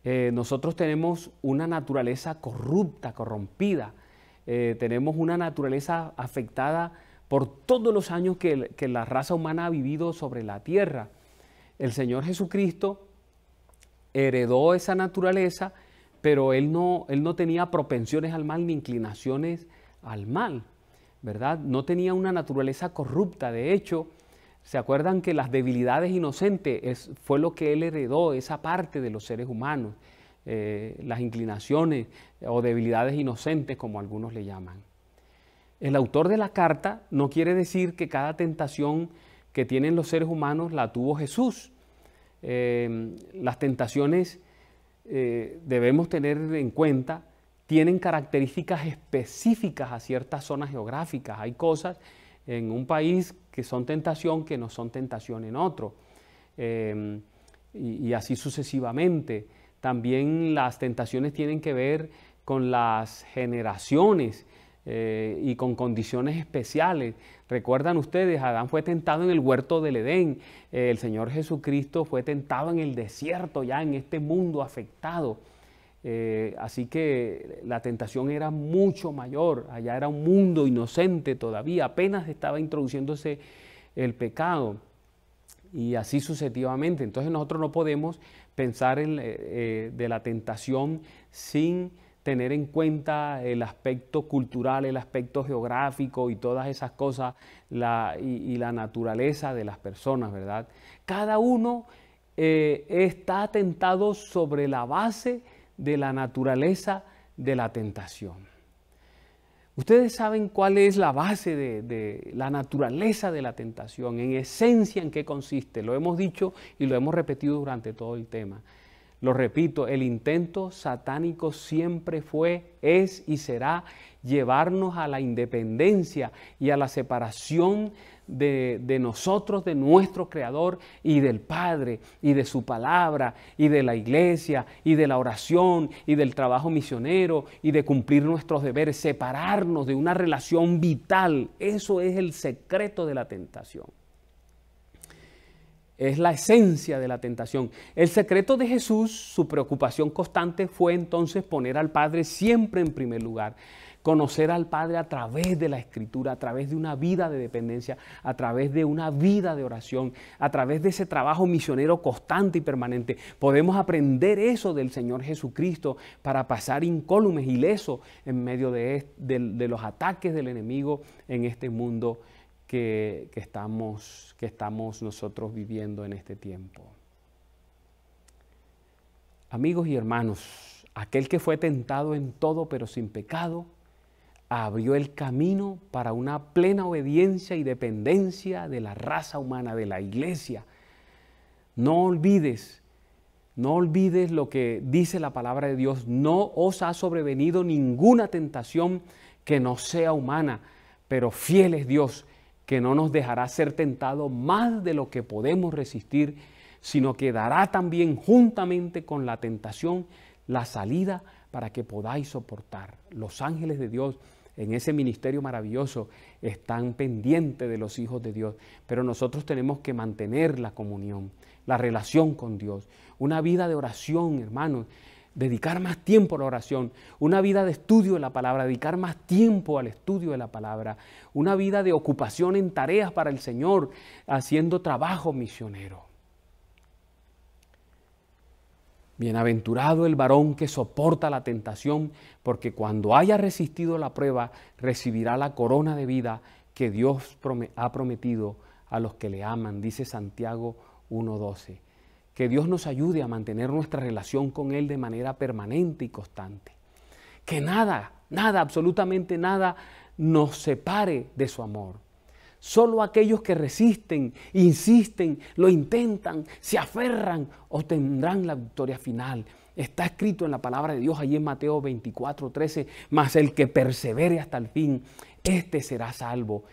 Nosotros tenemos una naturaleza corrupta, corrompida. Tenemos una naturaleza afectada por todos los años que la raza humana ha vivido sobre la tierra. El Señor Jesucristo heredó esa naturaleza, pero Él no tenía propensiones al mal ni inclinaciones al mal, ¿verdad? No tenía una naturaleza corrupta. De hecho, ¿se acuerdan que las debilidades inocentes fue lo que Él heredó, esa parte de los seres humanos? Las inclinaciones o debilidades inocentes, como algunos le llaman. El autor de la carta no quiere decir que cada tentación que tienen los seres humanos la tuvo Jesús. Las tentaciones, debemos tener en cuenta, tienen características específicas a ciertas zonas geográficas. Hay cosas en un país que son tentación que no son tentación en otro. Y así sucesivamente. También las tentaciones tienen que ver con las generaciones y con condiciones especiales. Recuerdan ustedes, Adán fue tentado en el huerto del Edén. El Señor Jesucristo fue tentado en el desierto, ya en este mundo afectado. Así que la tentación era mucho mayor. Allá era un mundo inocente todavía. Apenas estaba introduciéndose el pecado. Y así sucesivamente. Entonces nosotros no podemos pensar de la tentación sin tener en cuenta el aspecto cultural, el aspecto geográfico y todas esas cosas, y la naturaleza de las personas, ¿verdad? Cada uno está tentado sobre la base de la naturaleza de la tentación. Ustedes saben cuál es la base de la naturaleza de la tentación, en esencia en qué consiste. Lo hemos dicho y lo hemos repetido durante todo el tema. Lo repito, el intento satánico siempre fue, es y será llevarnos a la independencia y a la separación de nosotros, de nuestro Creador y del Padre y de su palabra y de la iglesia y de la oración y del trabajo misionero y de cumplir nuestros deberes, separarnos de una relación vital. Eso es el secreto de la tentación. Es la esencia de la tentación. El secreto de Jesús, su preocupación constante fue entonces poner al Padre siempre en primer lugar. Conocer al Padre a través de la Escritura, a través de una vida de dependencia, a través de una vida de oración, a través de ese trabajo misionero constante y permanente. Podemos aprender eso del Señor Jesucristo para pasar incólumes, ilesos, en medio de los ataques del enemigo en este mundo que estamos nosotros viviendo en este tiempo. Amigos y hermanos, aquel que fue tentado en todo pero sin pecado, abrió el camino para una plena obediencia y dependencia de la raza humana, de la iglesia. No olvides lo que dice la palabra de Dios. No os ha sobrevenido ninguna tentación que no sea humana, pero fiel es Dios, que no nos dejará ser tentados más de lo que podemos resistir, sino que dará también juntamente con la tentación la salida para que podáis soportar. Los ángeles de Dios en ese ministerio maravilloso están pendientes de los hijos de Dios, pero nosotros tenemos que mantener la comunión, la relación con Dios, una vida de oración, hermanos, dedicar más tiempo a la oración, una vida de estudio de la palabra, dedicar más tiempo al estudio de la palabra, una vida de ocupación en tareas para el Señor, haciendo trabajo misionero. Bienaventurado el varón que soporta la tentación, porque cuando haya resistido la prueba, recibirá la corona de vida que Dios ha prometido a los que le aman, dice Santiago 1:12. Que Dios nos ayude a mantener nuestra relación con Él de manera permanente y constante. Que nada, absolutamente nada nos separe de su amor. Solo aquellos que resisten, insisten, lo intentan, se aferran, obtendrán la victoria final. Está escrito en la palabra de Dios allí en Mateo 24:13, mas el que persevere hasta el fin, este será salvo.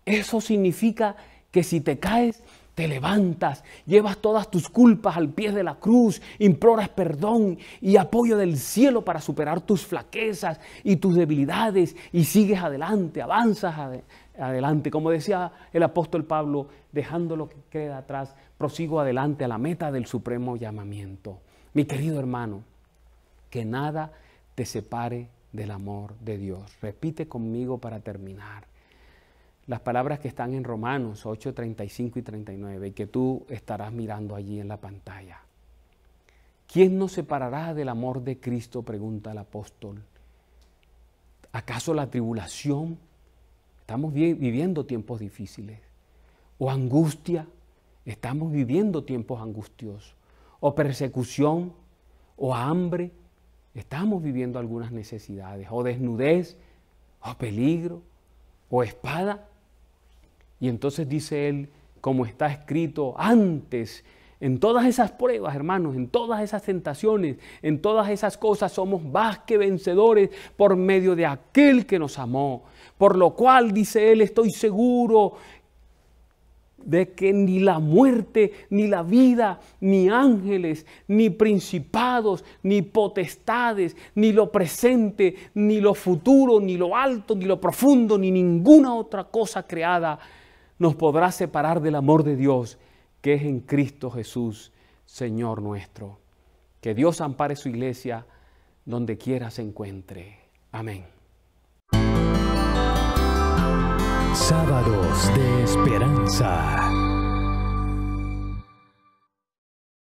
Eso significa que si te caes, te levantas, llevas todas tus culpas al pie de la cruz, imploras perdón y apoyo del cielo para superar tus flaquezas y tus debilidades y sigues adelante, avanzas adelante. Como decía el apóstol Pablo, dejando lo que queda atrás, prosigo adelante a la meta del supremo llamamiento. Mi querido hermano, que nada te separe del amor de Dios. Repite conmigo para terminar las palabras que están en Romanos 8:35 y 39 y que tú estarás mirando allí en la pantalla. ¿Quién nos separará del amor de Cristo?, pregunta el apóstol. ¿Acaso la tribulación? Estamos viviendo tiempos difíciles. ¿O angustia? Estamos viviendo tiempos angustiosos. ¿O persecución? ¿O hambre? Estamos viviendo algunas necesidades. ¿O desnudez? ¿O peligro? ¿O espada? Y entonces dice él, como está escrito antes, en todas esas pruebas, hermanos, en todas esas tentaciones, en todas esas cosas somos más que vencedores por medio de aquel que nos amó. Por lo cual, dice él, estoy seguro de que ni la muerte, ni la vida, ni ángeles, ni principados, ni potestades, ni lo presente, ni lo futuro, ni lo alto, ni lo profundo, ni ninguna otra cosa creada nos podrá separar del amor de Dios que es en Cristo Jesús, Señor nuestro. Que Dios ampare su iglesia donde quiera se encuentre. Amén. Sábados de Esperanza.